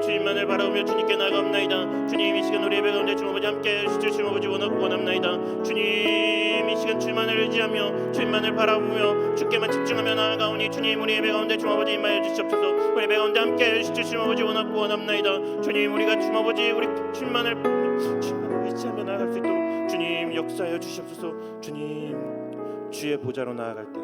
주님만을 바라보며 주님께 나아갑나이다. 주님 이 시간 우리 예배 가운데 주님 아버지 함께 해주시죠. 주님 아버지 원합나이다. 주님 이 시간 주님만을 의지하며 주님만을 바라보며 주께만 집중하며 나아가오니 주님 우리 예배 가운데 주님 아버지 임하여 주시옵소서. 우리 예배 가운데 함께 해주시죠. 주님 아버지 원합나이다. 주님 우리가 주님 아버지 우리 주님만을 의지하며 나아갈 수 있도록 주님 역사하여 주시옵소서. 주님 주의 보좌로 나아갈 때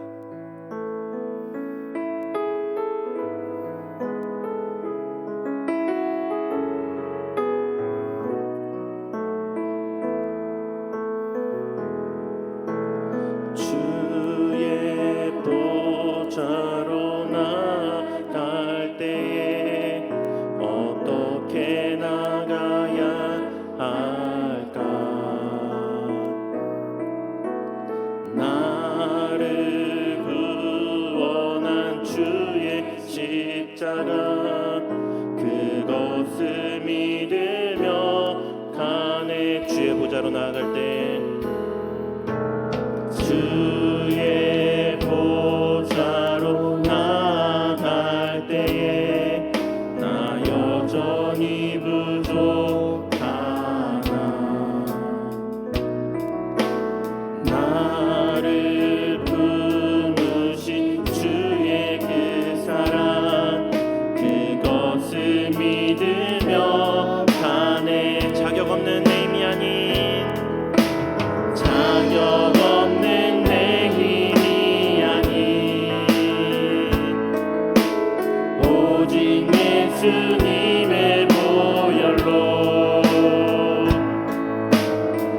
주의 보좌로 나아갈 때에 어떻게 나가야 할까? 나를 구원한 주의 십자가 그것을 믿으며 가네. 주의 보좌로 나아갈 때 주의 보좌로 나아갈 때에 나 여전히 부족하나. 나를 품으신 주의 그 사랑 그것을 믿으며 가네. 자격 없는 내 힘이 아닌 자격 없는 내 힘이 아닌 오직 예수님의 보혈로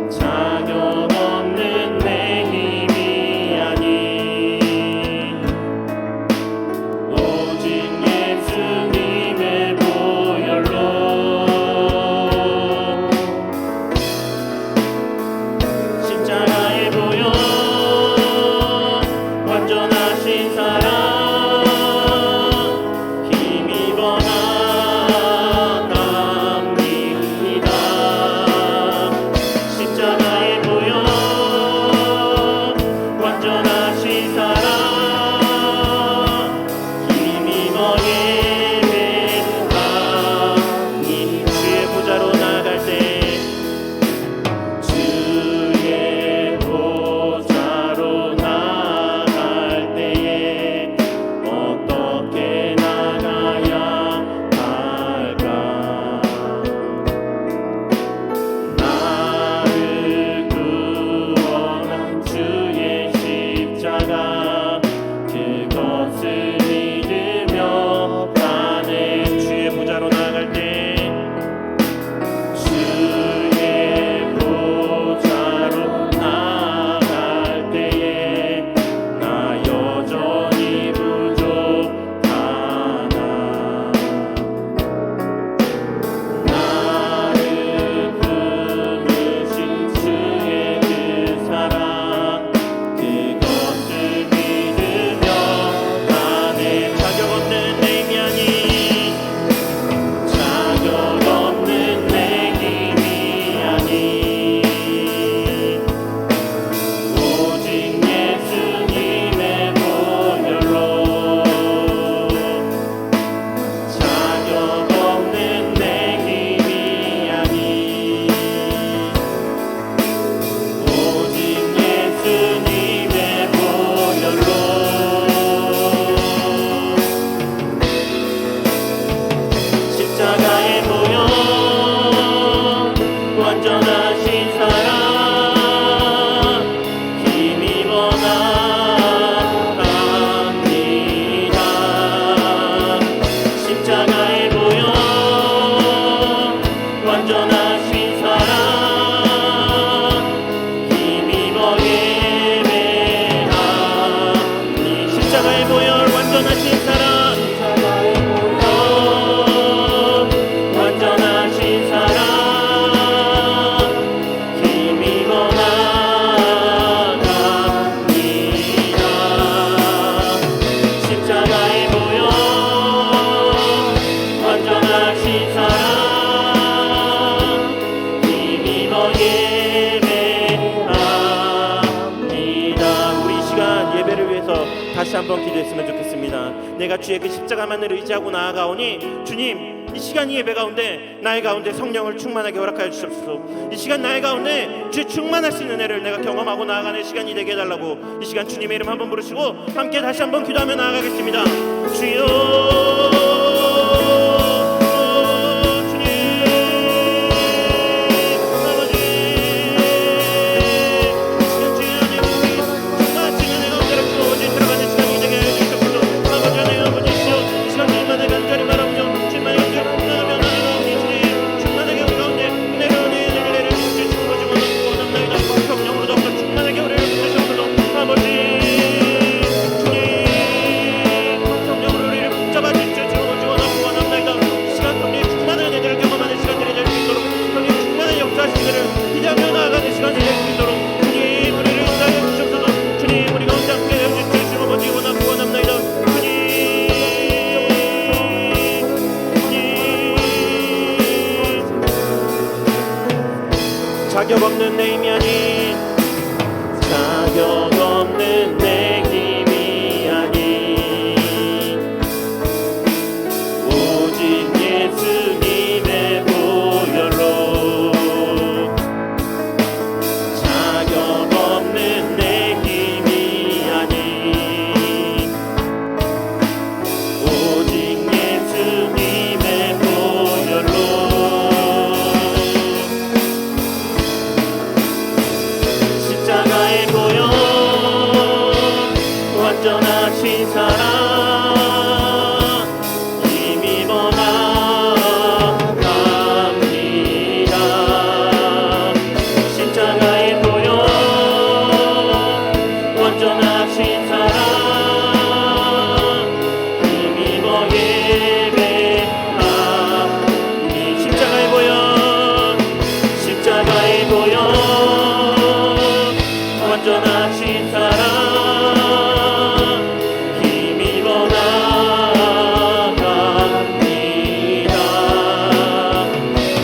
자격 없는 내 힘이 아닌 오직 예수님의 보혈로 십자가의 보혈 완전하신 사랑 힘입어 나갑니다. 십자가의 보혈 완전하신 사랑 힘입어 예배하니 주의 보좌로 나아갈 때 주의 보좌로 나아갈 때에 어떻게 나가야 할까? 나를 구원한 주의 십자가 그것을 믿으며 가네. 주의 보좌로 나아갈 때 주의 보좌로 나아갈 때에 나 여전히 부족하나. 나를 품으신 주의 그 사랑 그것을 믿으며 가네. 자격 없는 내 힘이 아닌 자격 없는 내 힘이 아닌 오직 예수님의 보혈로 자격 없는 내 힘이 아닌 오직 예수님의 보혈로 십자가의 보혈 완전하신 사랑 힘입어 나갑니다. 십자가의 보혈 완전하신 사랑 힘입어 예배하니 십자가의 보혈 완전하신 사랑 완전하신 사랑 힘입어 나갑니다. 십자가의 보혈 완전하신 사랑 힘입어 예배합니다. 우리 이 시간 예배를 위해서 다시 한번 기도했으면 좋겠습니다. 내가 주의 그 십자가만을 의지하고 나아가오니 주님, 이 시간 이 예배 가운데 나의 가운데 성령을 충만하게 허락하여 주옵소서. 이 시간 나의 가운데 주의 충만하신 은혜를 내가 경험하고 나아가는 시간이 되게 해달라고 이 시간 주님의 이름 한번 부르시고 함께 다시 한번 기도하며 나아가겠습니다. 주여 자격 없는 내 힘이 아닌 자격 없는 내 힘이 아닌 오직 예수님의 보혈로 자격 없는 내 힘이 아닌 오직 예수님의 보혈로 십자가의 보혈 완전하신 사랑 힘입어 나갑니다. 십자가의 보혈 완전하신 사랑 힘입어 예배하니 십자가의 보혈 십자가의 보혈 완전하신 사랑 힘입어 나갑니다.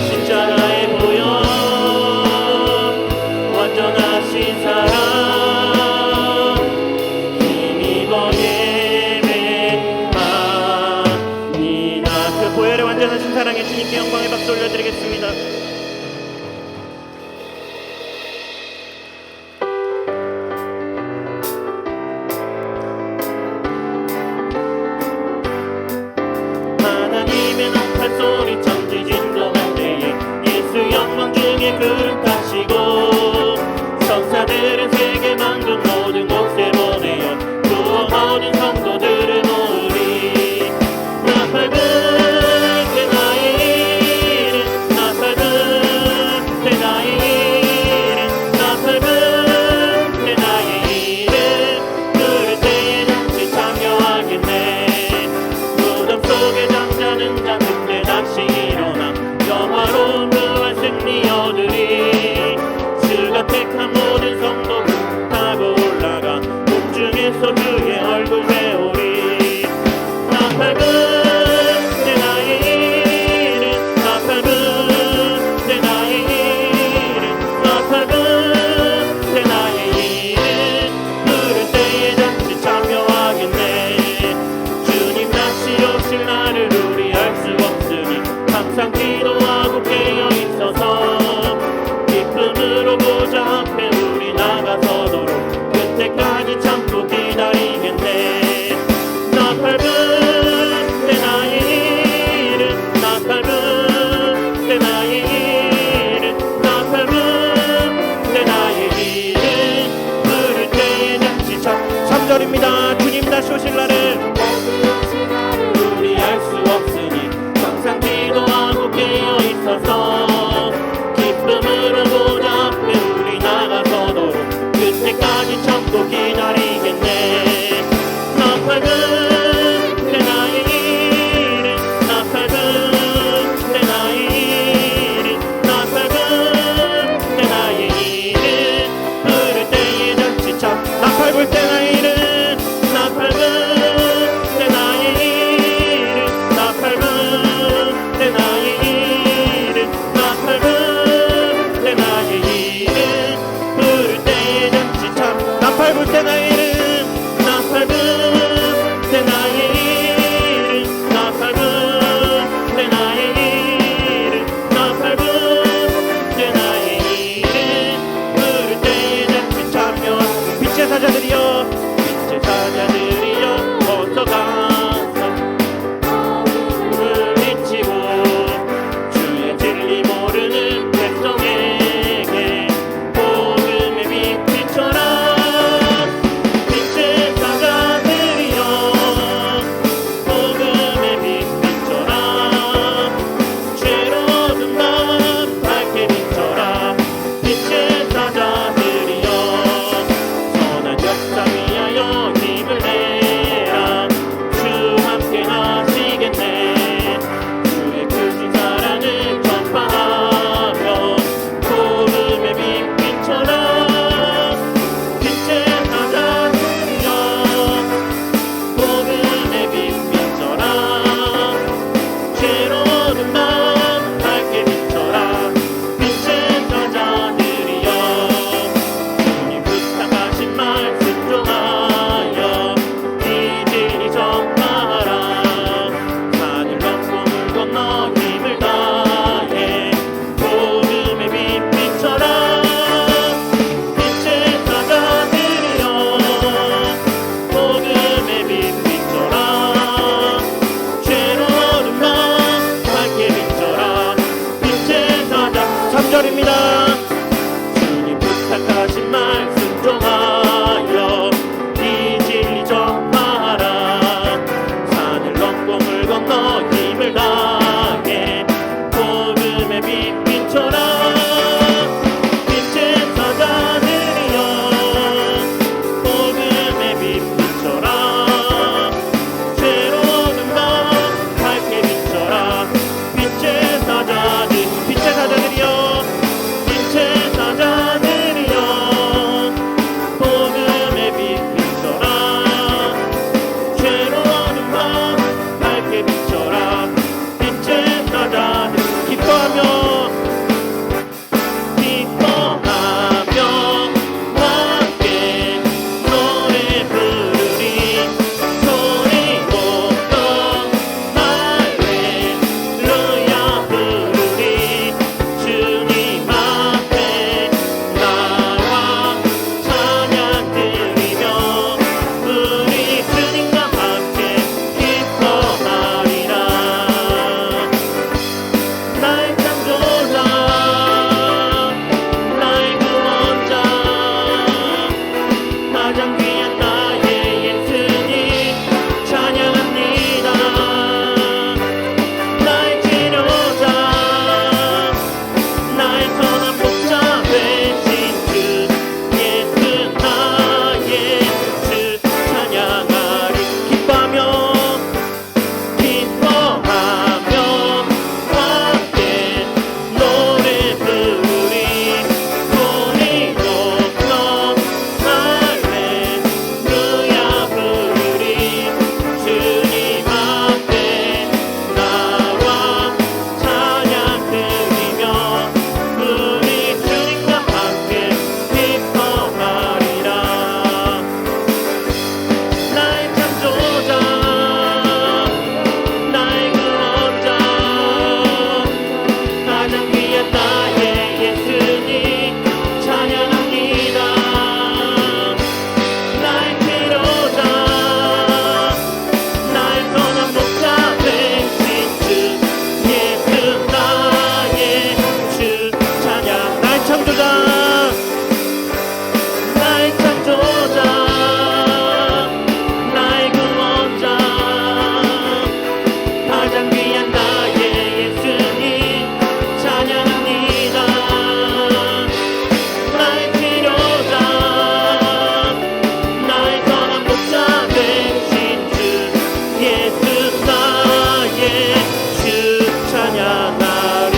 십자가의 보혈 완전하신 사랑 힘입어 예배합니다. 그 보혈의 완전하신 사랑에 주님께 영광의 박수 올려드리겠습니다. 소리 천지 진동할 때에 예수 영광 중에 그릇 타시고 천사들은 세계 만국 모든 곳에 보내어 구원 얻은 성도들을 모으리. 나 밝은 새 나의 이름 나 밝은 나의 복음의 빛 비춰라. 빛의 사자들이여 복음의 빛 비춰라. 새로운 것 밝게 비춰라. 빛의 사자들 빛의 사자들이여 빛의 사자들이여 복음의 빛 비춰라. 새로운 것 밝게 비춰라. 빛의 사자들 기뻐하며 함께 노래 부르리. 소리 높여 할렐루야 부르리. 주님 앞에 나와 찬양 드리며 우리 주님과 함께 기뻐하리라. 나의 창조자 나의 구원자 가장 귀한 나의 예수님 찬양합니다. 나의 치료자 나의 선한 목자 되신 주 예수 나의 주 찬양하리. 기뻐하며 함께 노래 부르리. 소리 높여 할렐루야 부르리. 주님 앞에 나와 찬양 드리며 우리 주님과 함께 기뻐하리라. 나의 창조자 나의 구원자 가장 귀한 나의 예수님 찬양합니다. 나의 치료자 나의 선한 목자 되신 주 예수 나의 주 찬양. 나의 창조자 나의 창조자 나의 구원자 가장 귀한 나의 예수님 찬양합니다. 나의 치료자 나의 선한 목자 되신 주 예수 나의 주 찬양하리.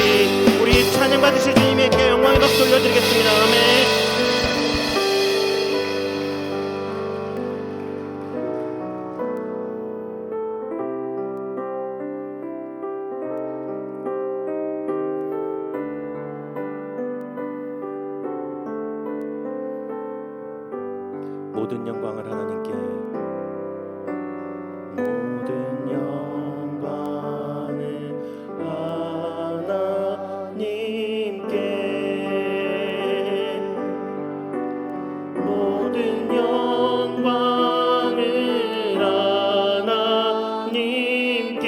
우리 찬양 받으실 주님께 영광의 박수 올려드리겠습니다. 아멘. 모든 영광을 하나님께 모든 영광을 하나님께 모든 영광을 하나님께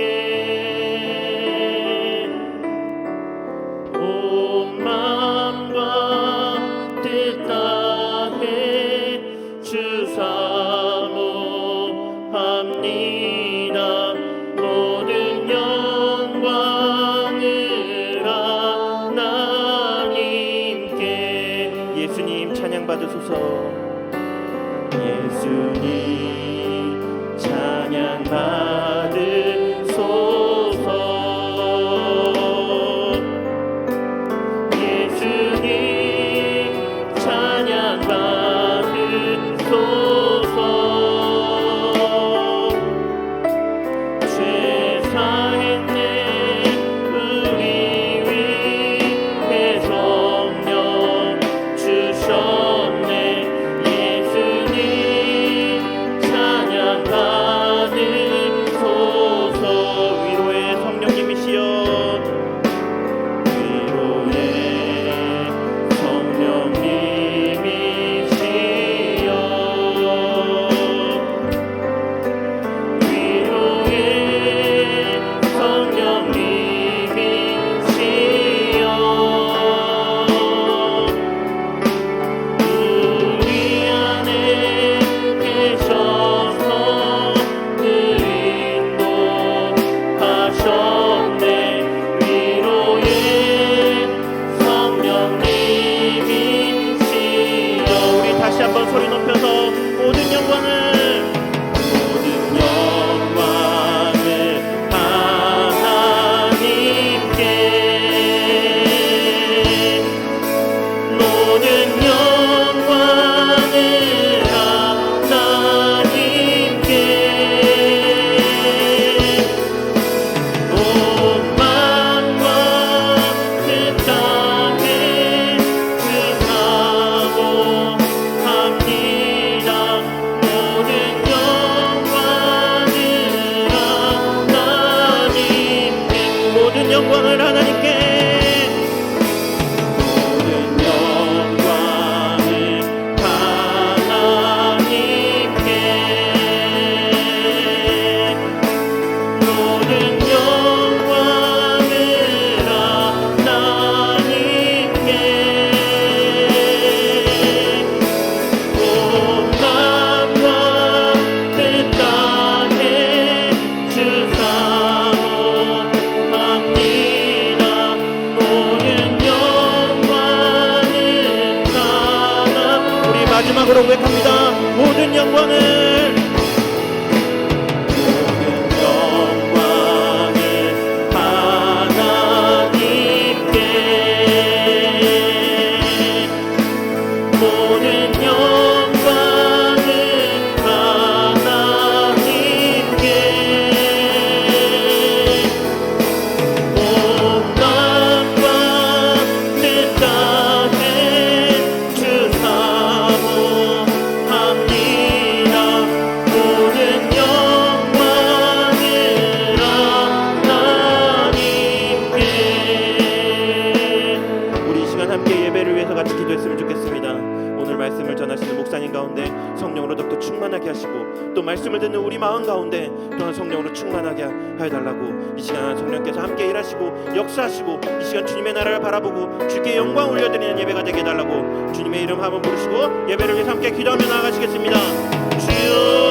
온 마음과 뜻 다해 주사모합니다. 모든 영광을 하나님께. 예수님 찬양 받으소서. 예수님 찬양 받으소서. 예수님 찬양 받으소서. 죄 사했네 우리 위해 성령 주셨네. 예수님 찬양 영광을 하나님께 마지막으로 고백합니다. 모든 영광을 하나님께 모든 영광을 하나님께 온 땅과 뜻 땅에 주 사모합니다. 모든 영광을 하나님께. 우리 이 시간 함께 예배를 위해서 같이 기도했으면 좋겠습니다. 오늘 말씀을 전하시는 목사님 가운데 성령으로 더욱더 충만하게 하시고, 또 말씀을 듣는 우리 마음 가운데 또한 성령으로 충만하게 하여달라고, 이 시간 성령께서 함께 일하시고 역사하시고 이 시간 주님의 나라를 바라보고 주께 영광 올려드리는 예배가 되게 해달라고 주님의 이름 한번 부르시고 예배를 위해서 함께 기도하며 나아가시겠습니다. 주여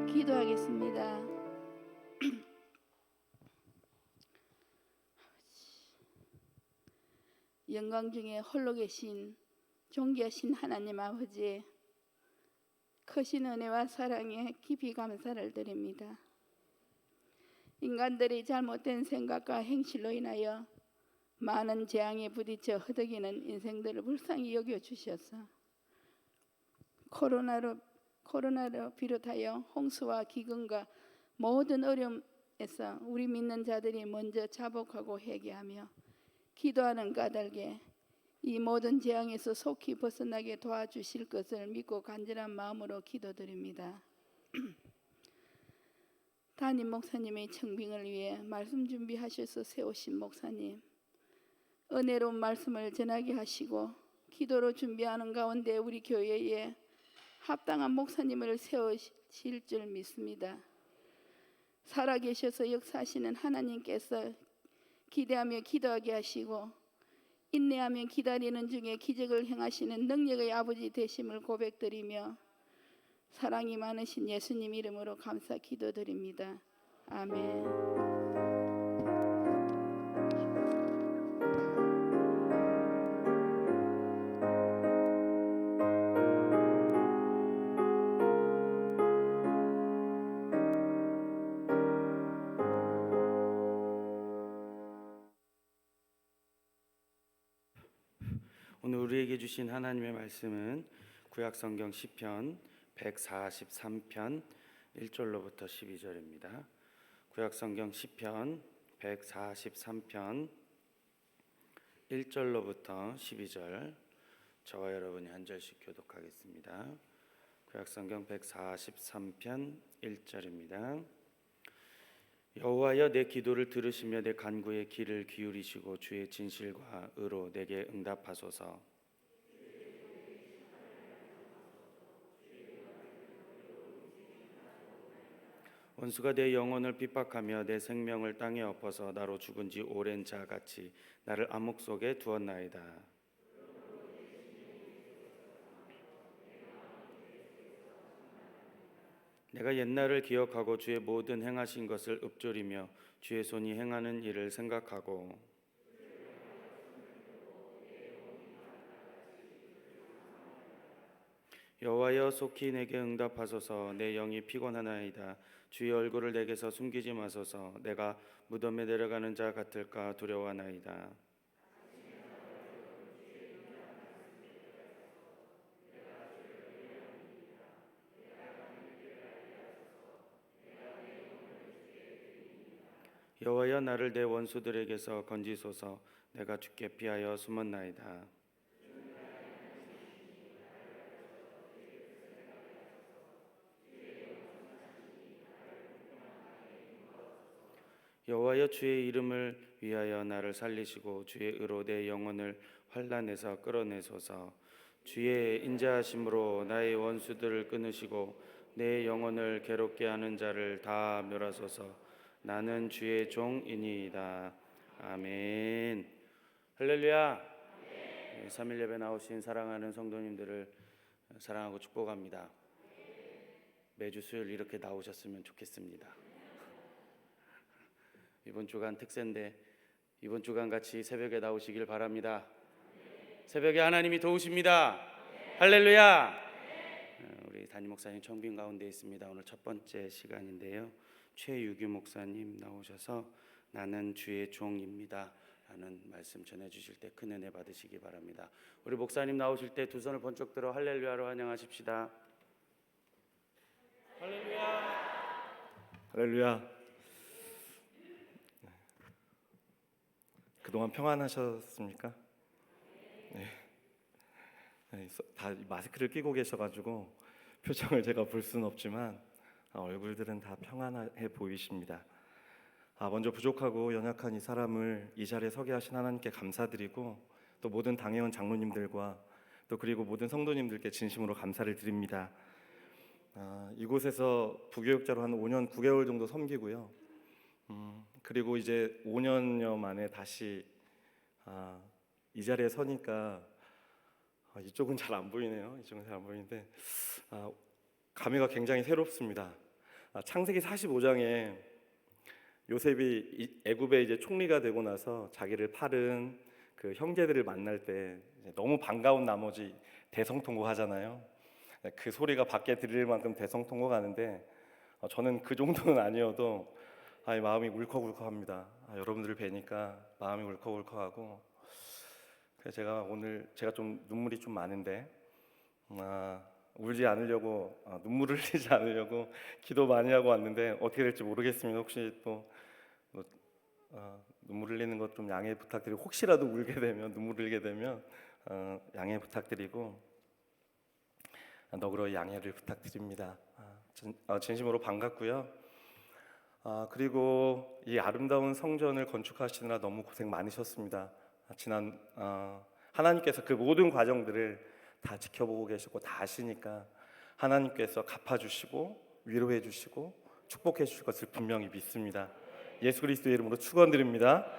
기도하겠습니다. 영광 중에 홀로 계신 존귀하신 하나님 아버지, 크신 은혜와 사랑에 깊이 감사를 드립니다. 인간들이 잘못된 생각과 행실로 인하여 많은 재앙에 부딪혀 허덕이는 인생들을 불쌍히 여겨주셔서 코로나로 비롯하여 홍수와 기근과 모든 어려움에서 우리 믿는 자들이 먼저 자복하고 회개하며 기도하는 까닭에 이 모든 재앙에서 속히 벗어나게 도와주실 것을 믿고 간절한 마음으로 기도드립니다. 담임 목사님의 청빙을 위해 말씀 준비하셔서 세우신 목사님, 은혜로운 말씀을 전하게 하시고 기도로 준비하는 가운데 우리 교회에 합당한 목사님을 세우실 줄 믿습니다. 살아계셔서 역사하시는 하나님께서 기대하며 기도하게 하시고 인내하며 기다리는 중에 기적을 행하시는 능력의 아버지 되심을 고백드리며 사랑이 많으신 예수님 이름으로 감사 기도드립니다. 아멘. 오늘 우리에게 주신 하나님의 말씀은 구약성경 시편 143편 1절로부터 12절입니다. 구약성경 시편 143편 1절로부터 12절, 저와 여러분이 한 절씩 교독하겠습니다. 구약성경 143편 1절입니다. 여호와여, 내 기도를 들으시며 내 간구에 귀를 기울이시고 주의 진실과 의로 내게 응답하소서. 원수가 내 영혼을 핍박하며 내 생명을 땅에 엎어서 나로 죽은 지 오랜 자 같이 나를 암흑 속에 두었나이다. 내가 옛날을 기억하고 주의 모든 행하신 것을 읊조리며 주의 손이 행하는 일을 생각하고 여호와여 속히 내게 응답하소서. 내 영이 피곤하나이다. 주의 얼굴을 내게서 숨기지 마소서. 내가 무덤에 내려가는 자 같을까 두려워하나이다. 여호와여 나를 내 원수들에게서 건지소서. 내가 주께 피하여 숨었나이다. 여호와여 주의 이름을 위하여 나를 살리시고 주의 의로 내 영혼을 환난에서 끌어내소서. 주의 인자하심으로 나의 원수들을 끊으시고 내 영혼을 괴롭게 하는 자를 다 멸하소서. 나는 주의 종이니이다. 아멘. 할렐루야. 3일 예배 나오신 사랑하는 성도님들을 사랑하고 축복합니다. 매주 수요일 이렇게 나오셨으면 좋겠습니다. 이번 주간 특세인데 이번 주간 같이 새벽에 나오시길 바랍니다. 새벽에 하나님이 도우십니다. 할렐루야. 우리 담임 목사님 청빙 가운데 있습니다. 오늘 첫 번째 시간인데요. 최유규 목사님 나오셔서 나는 주의 종입니다 라는 말씀 전해주실 때 큰 은혜 받으시기 바랍니다. 우리 목사님 나오실 때 두 손을 번쩍 들어 할렐루야로 환영하십시다. 할렐루야. 할렐루야. 그동안 평안하셨습니까? 네. 다 마스크를 끼고 계셔가지고 표정을 제가 볼 수는 없지만 얼굴들은 다 평안해 보이십니다. 먼저 부족하고 연약한 이 사람을 이 자리에 서게 하신 하나님께 감사드리고 또 모든 당회원 장로님들과 또 그리고 모든 성도님들께 진심으로 감사를 드립니다. 이곳에서 부교육자로 한 5년 9개월 정도 섬기고요. 그리고 이제 5년여 만에 다시 이 자리에 서니까 이쪽은 잘 안 보이네요. 이쪽은 잘 안 보이는데 감회가 굉장히 새롭습니다. 창세기 45장에 요셉이 애굽의 이제 총리가 되고 나서 자기를 팔은 그 형제들을 만날 때 너무 반가운 나머지 대성통곡하잖아요. 그 소리가 밖에 들릴 만큼 대성통곡하는데 저는 그 정도는 아니어도 마음이 울컥울컥합니다. 여러분들을 뵈니까 마음이 울컥울컥하고 그래서 제가 좀 눈물이 좀 많은데 울지 않으려고 눈물을 흘리지 않으려고 기도 많이 하고 왔는데 어떻게 될지 모르겠습니다. 혹시 또 눈물 흘리는 것 좀 양해 부탁드리고 혹시라도 울게 되면 눈물 흘리게 되면 양해 부탁드리고 너그러이 양해를 부탁드립니다. 진심으로 반갑고요. 그리고 이 아름다운 성전을 건축하시느라 너무 고생 많으셨습니다. 지난 하나님께서 그 모든 과정들을 다 지켜보고 계시고 다 아시니까 하나님께서 갚아주시고 위로해 주시고 축복해 주실 것을 분명히 믿습니다. 예수 그리스도의 이름으로 축원드립니다.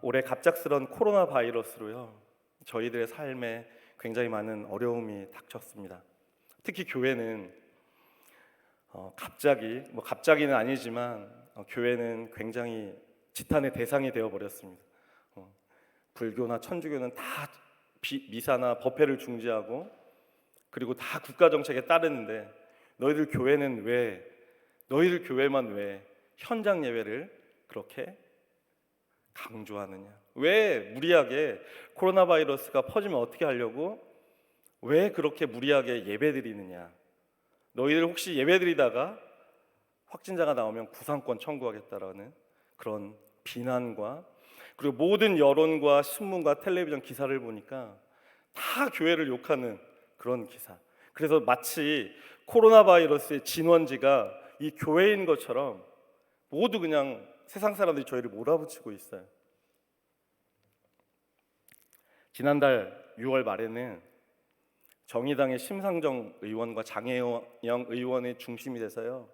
올해 갑작스런 코로나 바이러스로요 저희들의 삶에 굉장히 많은 어려움이 닥쳤습니다. 특히 교회는 갑자기는 아니지만 교회는 굉장히 지탄의 대상이 되어 버렸습니다. 불교나 천주교는 다 미사나 법회를 중지하고 그리고 다 국가 정책에 따르는데 너희들 교회만 왜 현장 예배를 그렇게 강조하느냐? 왜 무리하게 코로나 바이러스가 퍼지면 어떻게 하려고 왜 그렇게 무리하게 예배드리느냐? 너희들 혹시 예배드리다가 확진자가 나오면 구상권 청구하겠다라는 그런 비난과 그리고 모든 여론과 신문과 텔레비전 기사를 보니까 다 교회를 욕하는 그런 기사. 그래서 마치 코로나 바이러스의 진원지가 이 교회인 것처럼 모두 그냥 세상 사람들이 저희를 몰아붙이고 있어요. 지난달 6월 말에는 정의당의 심상정 의원과 장혜영 의원의 중심이 돼서요.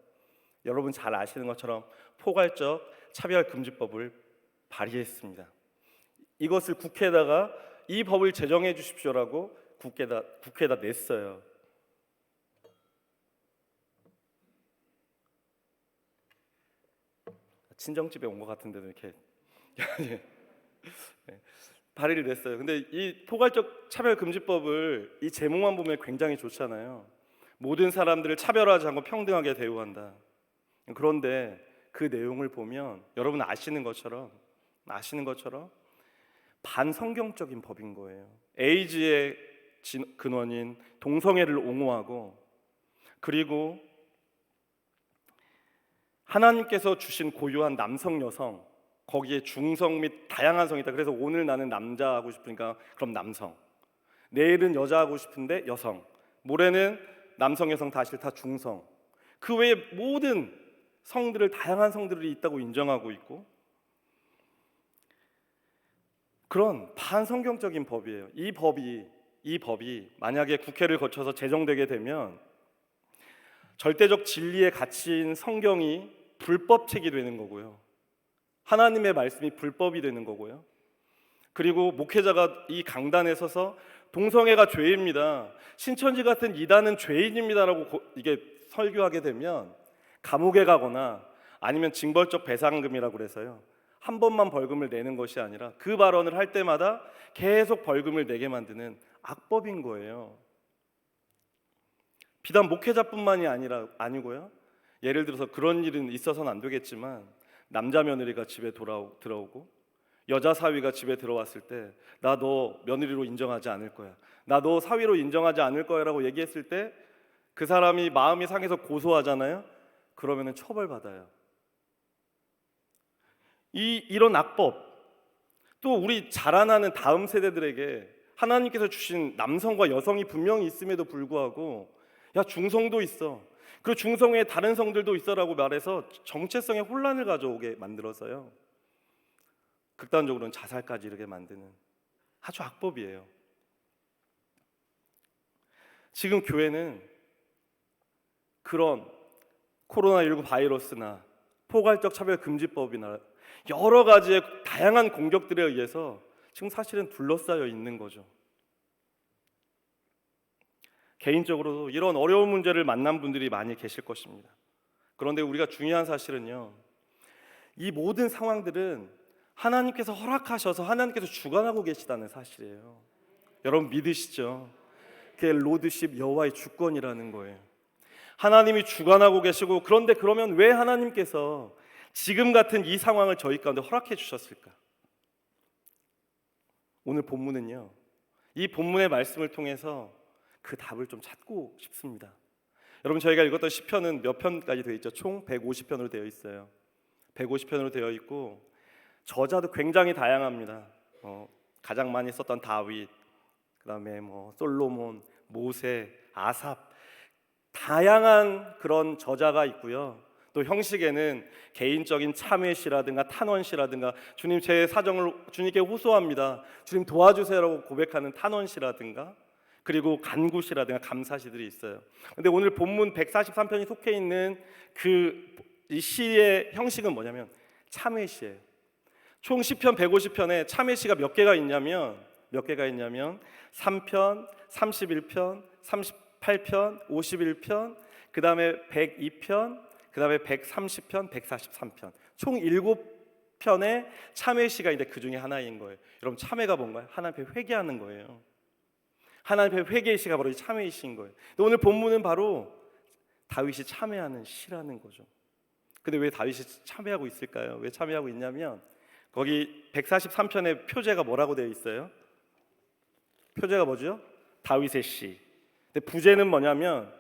여러분 잘 아시는 것처럼 포괄적 차별금지법을 발의했습니다. 이것을 국회에다가 이 법을 제정해 주십시오라고 국회에다 냈어요. 친정집에 온 것 같은데도 이렇게 발의를 냈어요. 근데 이 포괄적 차별금지법을 이 제목만 보면 굉장히 좋잖아요. 모든 사람들을 차별하지 않고 평등하게 대우한다. 그런데 그 내용을 보면 여러분 아시는 것처럼 반성경적인 법인 거예요. 에이즈의 근원인 동성애를 옹호하고, 그리고 하나님께서 주신 고유한 남성 여성, 거기에 중성 및 다양한 성이 있다. 그래서 오늘 나는 남자 하고 싶으니까 그럼 남성, 내일은 여자 하고 싶은데 여성, 모레는 남성 여성 다 싫다 중성, 그 외에 모든 성들을, 다양한 성들이 있다고 인정하고 있고, 그런 반성경적인 법이에요. 이 법이 만약에 국회를 거쳐서 제정되게 되면 절대적 진리의 가치인 성경이 불법책이 되는 거고요. 하나님의 말씀이 불법이 되는 거고요. 그리고 목회자가 이 강단에 서서 동성애가 죄입니다, 신천지 같은 이단은 죄인입니다라고 이게 설교하게 되면 감옥에 가거나 아니면 징벌적 배상금이라고 그래서요, 한 번만 벌금을 내는 것이 아니라 그 발언을 할 때마다 계속 벌금을 내게 만드는 악법인 거예요. 비단 목회자뿐만이 아니고요. 예를 들어서 그런 일은 있어서는 안 되겠지만 남자 며느리가 집에 들어오고 여자 사위가 집에 들어왔을 때 나 너 며느리로 인정하지 않을 거야, 나 너 사위로 인정하지 않을 거야 라고 얘기했을 때 그 사람이 마음이 상해서 고소하잖아요. 그러면은 처벌받아요. 이런 악법, 또 우리 자라나는 다음 세대들에게 하나님께서 주신 남성과 여성이 분명히 있음에도 불구하고 야 중성도 있어, 그리고 중성에 다른 성들도 있어라고 말해서 정체성에 혼란을 가져오게 만들어서요, 극단적으로는 자살까지 이르게 만드는 아주 악법이에요. 지금 교회는 그런 코로나19 바이러스나 포괄적 차별금지법이나 여러 가지의 다양한 공격들에 의해서 지금 사실은 둘러싸여 있는 거죠. 개인적으로도 이런 어려운 문제를 만난 분들이 많이 계실 것입니다. 그런데 우리가 중요한 사실은요, 이 모든 상황들은 하나님께서 허락하셔서 하나님께서 주관하고 계시다는 사실이에요. 여러분 믿으시죠? 그게 로드십, 여호와의 주권이라는 거예요. 하나님이 주관하고 계시고, 그런데 그러면 왜 하나님께서 지금 같은 이 상황을 저희 가운데 허락해 주셨을까? 오늘 본문은요, 이 본문의 말씀을 통해서 그 답을 좀 찾고 싶습니다. 여러분 저희가 읽었던 시편은 몇 편까지 되어 있죠? 총 150편으로 되어 있어요. 150편으로 되어 있고 저자도 굉장히 다양합니다. 가장 많이 썼던 다윗, 그다음에 솔로몬, 모세, 아삽, 다양한 그런 저자가 있고요. 또 형식에는 개인적인 참회시라든가 탄원시라든가, 주님 제 사정을 주님께 호소합니다, 주님 도와주세요라고 고백하는 탄원시라든가, 그리고 간구시라든가 감사시들이 있어요. 근데 오늘 본문 143편이 속해 있는 이 시의 형식은 뭐냐면 참회시예요. 총 시편 150편에 참회시가 몇 개가 있냐면 3편, 31편, 38편, 51편, 그 다음에 102편, 그 다음에 130편, 143편, 총 7편의 참회시가 있는데 그 중에 하나인 거예요. 여러분 참회가 뭔가요? 하나님 앞에 회개하는 거예요. 하나님 앞에 회개의 시가 바로 이 참회의 시인 거예요. 근데 오늘 본문은 바로 다윗이 참회하는 시라는 거죠. 근데 왜 다윗이 참회하고 있을까요? 왜 참회하고 있냐면 거기 143편의 표제가 뭐라고 되어 있어요? 표제가 뭐죠? 다윗의 시. 근데 부제는 뭐냐면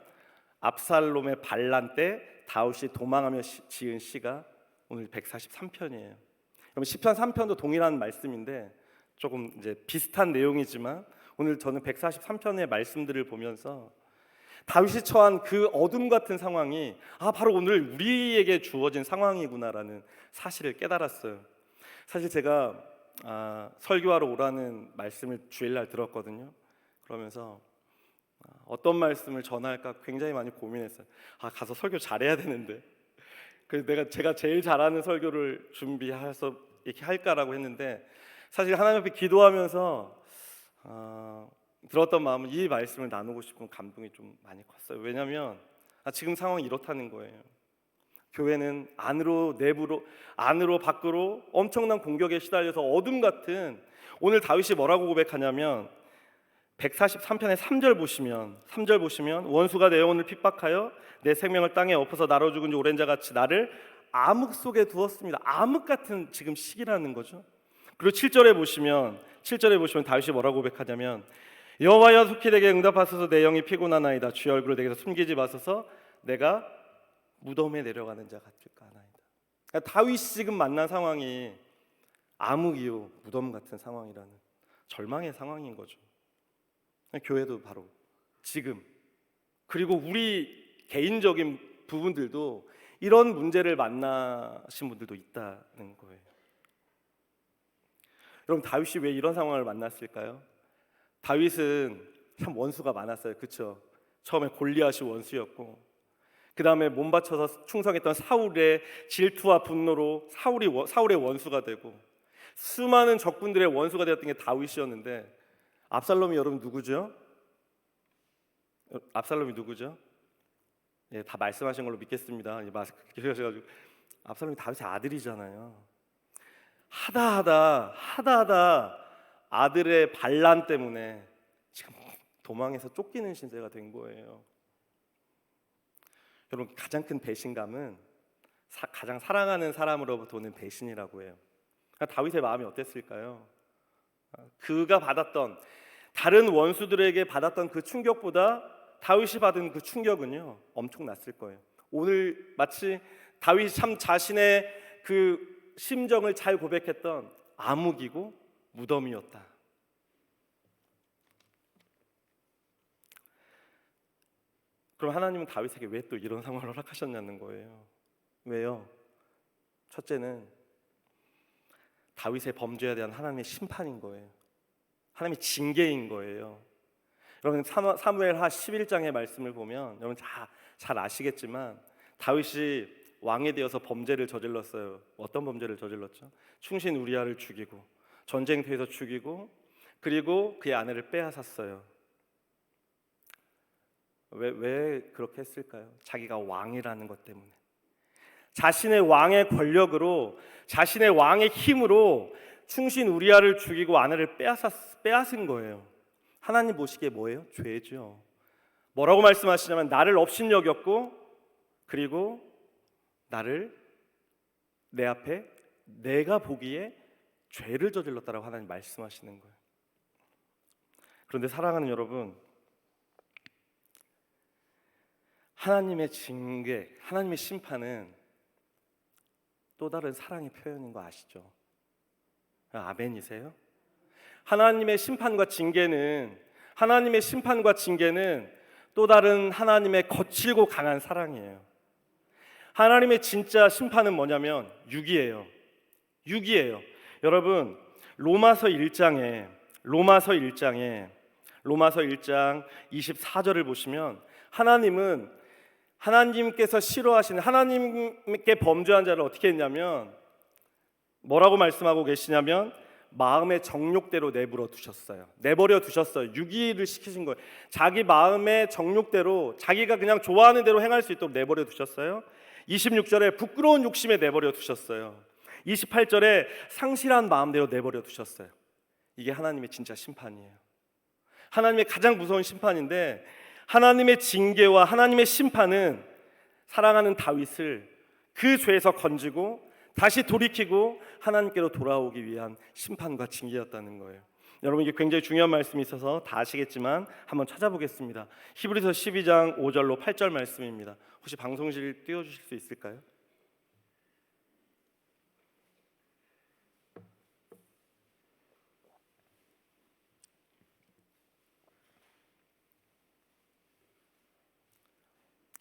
압살롬의 반란 때 다윗이 도망하며 지은 시가 오늘 143편이에요. 그럼 시편 3편도 동일한 말씀인데 조금 이제 비슷한 내용이지만 오늘 저는 143편의 말씀들을 보면서 다윗이 처한 그 어둠 같은 상황이 바로 오늘 우리에게 주어진 상황이구나라는 사실을 깨달았어요. 사실 제가 설교하러 오라는 말씀을 주일날 들었거든요. 그러면서 어떤 말씀을 전할까 굉장히 많이 고민했어요. 가서 설교 잘해야 되는데, 그래서 제가 제일 잘하는 설교를 준비해서 이렇게 할까라고 했는데, 사실 하나님 앞에 기도하면서 들었던 마음은 이 말씀을 나누고 싶은 감동이 좀 많이 컸어요. 왜냐하면 지금 상황이 이렇다는 거예요. 교회는 안으로 내부로, 안으로 밖으로 엄청난 공격에 시달려서 어둠 같은, 오늘 다윗이 뭐라고 고백하냐면 143편의 3절 보시면 원수가 내 영혼을 핍박하여 내 생명을 땅에 엎어서 나로 죽은 지 오랜 자같이 나를 암흑 속에 두었습니다. 암흑 같은 지금 시기라는 거죠. 그리고 7절에 보시면 다윗이 뭐라고 고백하냐면 여호와여 속히 내게 응답하소서 내 영이 피곤하나이다. 주의 얼굴을 내게서 숨기지 마소서 내가 무덤에 내려가는 자 같을까 하나이다. 그러니까 다윗이 지금 만난 상황이 암흑이요 무덤 같은 상황이라는 절망의 상황인 거죠. 교회도 바로 지금, 그리고 우리 개인적인 부분들도 이런 문제를 만나신 분들도 있다는 거예요. 여러분, 다윗이 왜 이런 상황을 만났을까요? 다윗은 참 원수가 많았어요. 그렇죠? 처음에 골리앗이 원수였고, 그 다음에 몸 바쳐서 충성했던 사울의 질투와 분노로 사울의 원수가 되고, 수많은 적군들의 원수가 되었던 게 다윗이었는데, 압살롬이 여러분 누구죠? 압살롬이 누구죠? 예, 다 말씀하신 걸로 믿겠습니다. 마스크 끼셔가지고 압살롬이 다윗의 아들이잖아요. 하다 아들의 반란 때문에 지금 도망해서 쫓기는 신세가 된 거예요. 여러분, 가장 큰 배신감은 가장 사랑하는 사람으로부터 오는 배신이라고 해요. 다윗의 마음이 어땠을까요? 그가 받았던, 다른 원수들에게 받았던 그 충격보다 다윗이 받은 그 충격은요 엄청났을 거예요. 오늘 마치 다윗이 참 자신의 그 심정을 잘 고백했던 암흑이고 무덤이었다. 그럼 하나님은 다윗에게 왜 또 이런 상황을 허락하셨냐는 거예요. 왜요? 첫째는 다윗의 범죄에 대한 하나님의 심판인 거예요. 하나님의 징계인 거예요. 여러분, 사무엘하 11장의 말씀을 보면 여러분 잘 아시겠지만 다윗이 왕에 되어서 범죄를 저질렀어요. 어떤 범죄를 저질렀죠? 충신 우리아를 죽이고, 전쟁터에서 죽이고, 그리고 그의 아내를 빼앗았어요. 왜 그렇게 했을까요? 자기가 왕이라는 것 때문에. 자신의 왕의 권력으로, 자신의 왕의 힘으로 충신 우리아를 죽이고 아내를 빼앗은 거예요. 하나님 보시기에 뭐예요? 죄죠. 뭐라고 말씀하시냐면 나를 업신여겼고, 그리고 나를 내 앞에 내가 보기에 죄를 저질렀다라고 하나님 말씀하시는 거예요. 그런데 사랑하는 여러분, 하나님의 징계, 하나님의 심판은 또 다른 사랑의 표현인 거 아시죠? 아멘이세요? 하나님의 심판과 징계는 또 다른 하나님의 거칠고 강한 사랑이에요. 하나님의 진짜 심판은 뭐냐면 육이에요. 여러분, 로마서 1장 24절을 보시면 하나님께서 싫어하시는, 하나님께 범죄한 자를 어떻게 했냐면 뭐라고 말씀하고 계시냐면 마음의 정욕대로 내버려 두셨어요. 유기를 시키신 거예요. 자기 마음의 정욕대로, 자기가 그냥 좋아하는 대로 행할 수 있도록 내버려 두셨어요. 26절에 부끄러운 욕심에 내버려 두셨어요. 28절에 상실한 마음대로 내버려 두셨어요. 이게 하나님의 진짜 심판이에요. 하나님의 가장 무서운 심판인데, 하나님의 징계와 하나님의 심판은 사랑하는 다윗을 그 죄에서 건지고 다시 돌이키고 하나님께로 돌아오기 위한 심판과 징계였다는 거예요. 여러분, 이게 굉장히 중요한 말씀이 있어서 다 아시겠지만 한번 찾아보겠습니다. 히브리서 12장 5절로 8절 말씀입니다. 혹시 방송실 띄워주실 수 있을까요?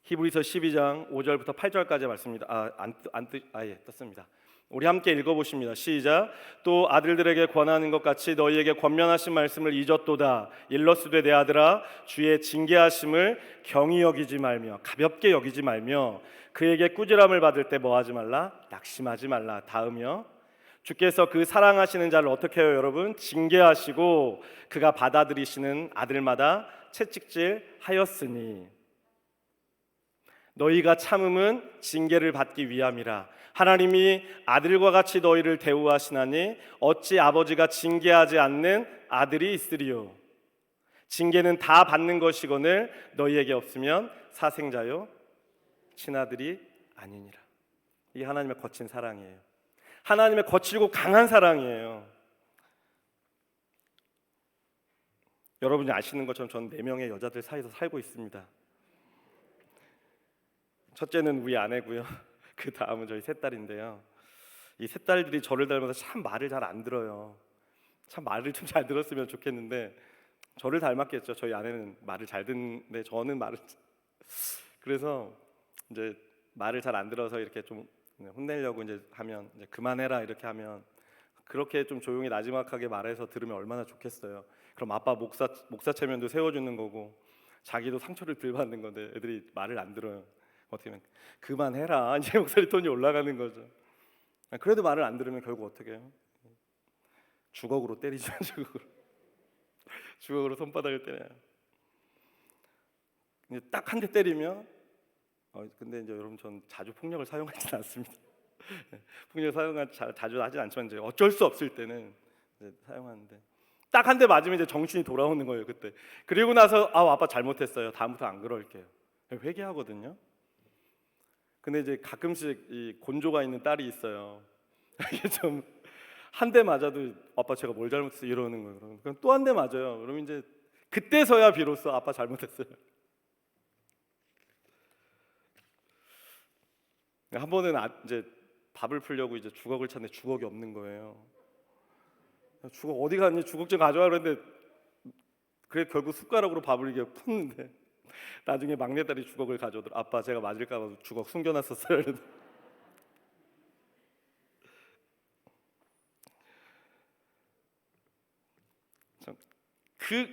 히브리서 12장 5절부터 8절까지 말씀입니다. 떴습니다. 우리 함께 읽어보십니다. 시작. 또 아들들에게 권하는 것 같이 너희에게 권면하신 말씀을 잊었도다. 일러스되 내 아들아, 주의 징계하심을 경히 여기지 말며 가볍게 여기지 말며 그에게 꾸지람을 받을 때 뭐하지 말라? 낙심하지 말라. 다음이요. 주께서 그 사랑하시는 자를 어떻게 해요, 여러분? 징계하시고 그가 받아들이시는 아들마다 채찍질 하였으니 너희가 참음은 징계를 받기 위함이라. 하나님이 아들과 같이 너희를 대우하시나니 어찌 아버지가 징계하지 않는 아들이 있으리요. 징계는 다 받는 것이거늘 너희에게 없으면 사생자요 친아들이 아니니라. 이게 하나님의 거친 사랑이에요. 하나님의 거칠고 강한 사랑이에요. 여러분이 아시는 것처럼 저는 4명의 여자들 사이에서 살고 있습니다. 첫째는 우리 아내고요. 그 다음은 저희 셋 딸인데요. 이 셋 딸들이 저를 닮아서 참 말을 잘 안 들어요. 참 말을 좀 잘 들었으면 좋겠는데 저를 닮았겠죠. 저희 아내는 말을 잘 듣는데 저는 말을 그래서 이제 말을 잘 안 들어서 이렇게 좀 혼내려고 이제 하면 이제 그만해라 이렇게 하면 그렇게 좀 조용히 나지막하게 말해서 들으면 얼마나 좋겠어요. 그럼 아빠 목사 체면도 세워주는 거고 자기도 상처를 덜 받는 건데 애들이 말을 안 들어요. 어떻게 하면 그만해라 이제 목소리 톤이 올라가는 거죠. 그래도 말을 안 들으면 결국 어떻게 해요? 주걱으로 때리죠. 주걱으로 손바닥을 때려요. 이제 딱 한 대 때리면 근데 이제 여러분 전 자주 폭력을 사용하지는 않습니다. 폭력을 자주 하진 않지만 이제 어쩔 수 없을 때는 이제 사용하는데 딱 한 대 맞으면 이제 정신이 돌아오는 거예요 그때. 그리고 나서 아빠 잘못했어요. 다음부터 안 그럴게요. 회개하거든요. 근데 이제 가끔씩 이 곤조가 있는 딸이 있어요. 이게 좀 한 대 맞아도 아빠 제가 뭘 잘못했어 이러는 거예요. 그럼 또 한 대 맞아요. 그러면 이제 그때서야 비로소 아빠 잘못했어요. 한 번은 이제 밥을 풀려고 이제 주걱을 찾는데 주걱이 없는 거예요. 주걱 어디 갔니? 주걱 좀 가져와 그랬는데 그래 결국 숟가락으로 밥을 이게 푸는데 나중에 막내딸이 주걱을 가져오더라. 아빠 제가 맞을까 봐 주걱 숨겨놨었어요.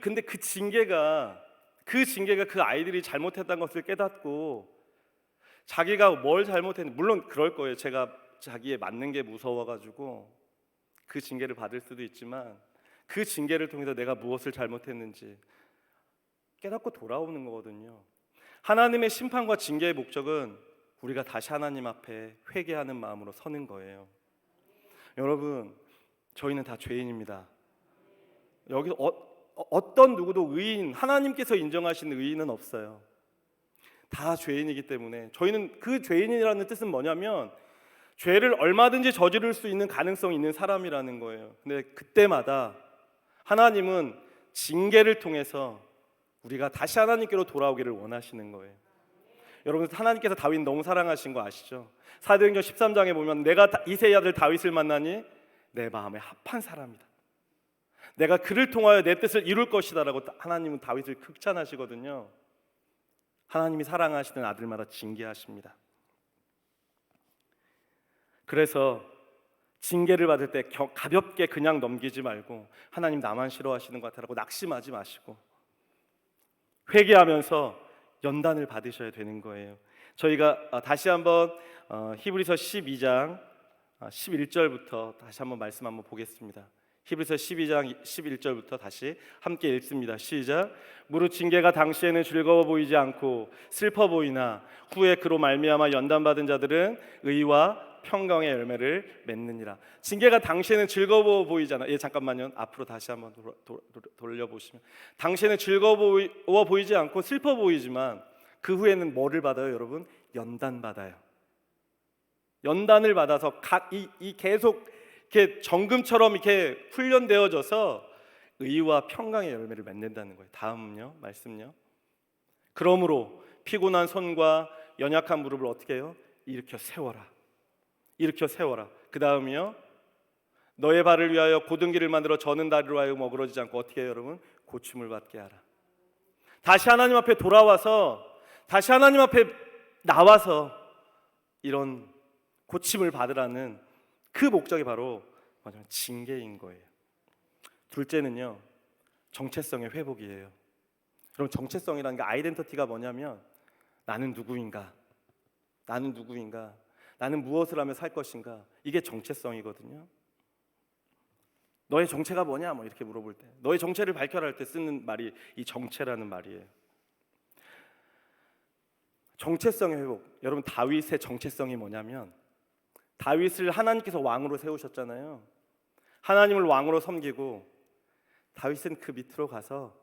근데 그 징계가 그 아이들이 잘못했다는 것을 깨닫고 자기가 뭘 잘못했는지 물론 그럴 거예요. 제가 자기에 맞는 게 무서워가지고 그 징계를 받을 수도 있지만 그 징계를 통해서 내가 무엇을 잘못했는지 깨닫고 돌아오는 거거든요. 하나님의 심판과 징계의 목적은 우리가 다시 하나님 앞에 회개하는 마음으로 서는 거예요. 여러분 저희는 다 죄인입니다. 여기서 어떤 누구도 의인, 하나님께서 인정하시는 의인은 없어요. 다 죄인이기 때문에 저희는 그 죄인이라는 뜻은 뭐냐면 죄를 얼마든지 저지를 수 있는 가능성이 있는 사람이라는 거예요. 근데 그때마다 하나님은 징계를 통해서 우리가 다시 하나님께로 돌아오기를 원하시는 거예요. 여러분 하나님께서 다윗 너무 사랑하신 거 아시죠? 사도행전 13장에 보면 내가 이새의 아들 다윗을 만나니 내 마음에 합한 사람이다. 내가 그를 통하여 내 뜻을 이룰 것이다라고 하나님은 다윗을 극찬하시거든요. 하나님이 사랑하시는 아들마다 징계하십니다. 그래서 징계를 받을 때 가볍게 그냥 넘기지 말고 하나님 나만 싫어하시는 것 같아라고 낙심하지 마시고 회개하면서 연단을 받으셔야 되는 거예요. 저희가 다시 한번 히브리서 12장 11절부터 다시 한번 말씀 한번 보겠습니다. 히브리서 12장 11절부터 다시 함께 읽습니다. 시작. 무릇 징계가 당시에는 즐거워 보이지 않고 슬퍼 보이나 후에 그로 말미암아 연단받은 자들은 의와 평강의 열매를 맺느니라. 징계가 당시에는 즐거워 보이잖아요. 잠깐만요. 앞으로 다시 한번 돌려보시면 당시에는 즐거워 보이지 않고 슬퍼 보이지만 그 후에는 뭐를 받아요, 여러분? 연단 받아요. 연단을 받아서 계속 이렇게 정금처럼 이렇게 훈련되어져서 의와 평강의 열매를 맺는다는 거예요. 다음은요, 말씀요. 그러므로 피곤한 손과 연약한 무릎을 어떻게 해요? 일으켜 세워라. 일으켜 세워라. 그 다음이요. 너의 발을 위하여 곧은 길을 만들어 저는 다리로 하여 어그러지지 않고 어떻게 해요, 여러분? 고침을 받게 하라. 다시 하나님 앞에 돌아와서 다시 하나님 앞에 나와서 이런 고침을 받으라는 그 목적이 바로 징계인 거예요. 둘째는요, 정체성의 회복이에요. 여러분 정체성이라는 게 아이덴티티가 뭐냐면 나는 누구인가? 나는 누구인가? 나는 무엇을 하며 살 것인가? 이게 정체성이거든요. 너의 정체가 뭐냐? 뭐 이렇게 물어볼 때 너의 정체를 밝혀라 할 때 쓰는 말이 이 정체라는 말이에요. 정체성의 회복. 여러분, 다윗의 정체성이 뭐냐면 다윗을 하나님께서 왕으로 세우셨잖아요. 하나님을 왕으로 섬기고 다윗은 그 밑으로 가서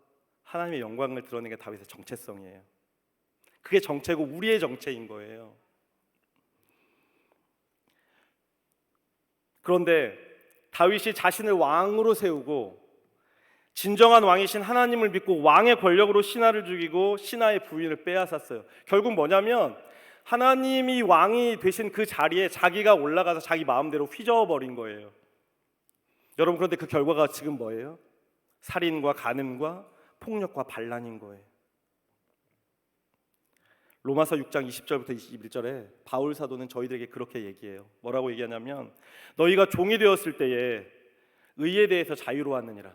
하나님의 영광을 드러내는 게 다윗의 정체성이에요. 그게 정체고 우리의 정체인 거예요. 그런데 다윗이 자신을 왕으로 세우고 진정한 왕이신 하나님을 믿고 왕의 권력으로 신하를 죽이고 신하의 부인을 빼앗았어요. 결국 뭐냐면 하나님이 왕이 되신 그 자리에 자기가 올라가서 자기 마음대로 휘저어버린 거예요. 여러분, 그런데 그 결과가 지금 뭐예요? 살인과 간음과 폭력과 반란인 거예요. 로마서 6장 20절부터 21절에 바울 사도는 저희들에게 그렇게 얘기해요. 뭐라고 얘기하냐면 너희가 종이 되었을 때에 의에 대해서 자유로웠느니라.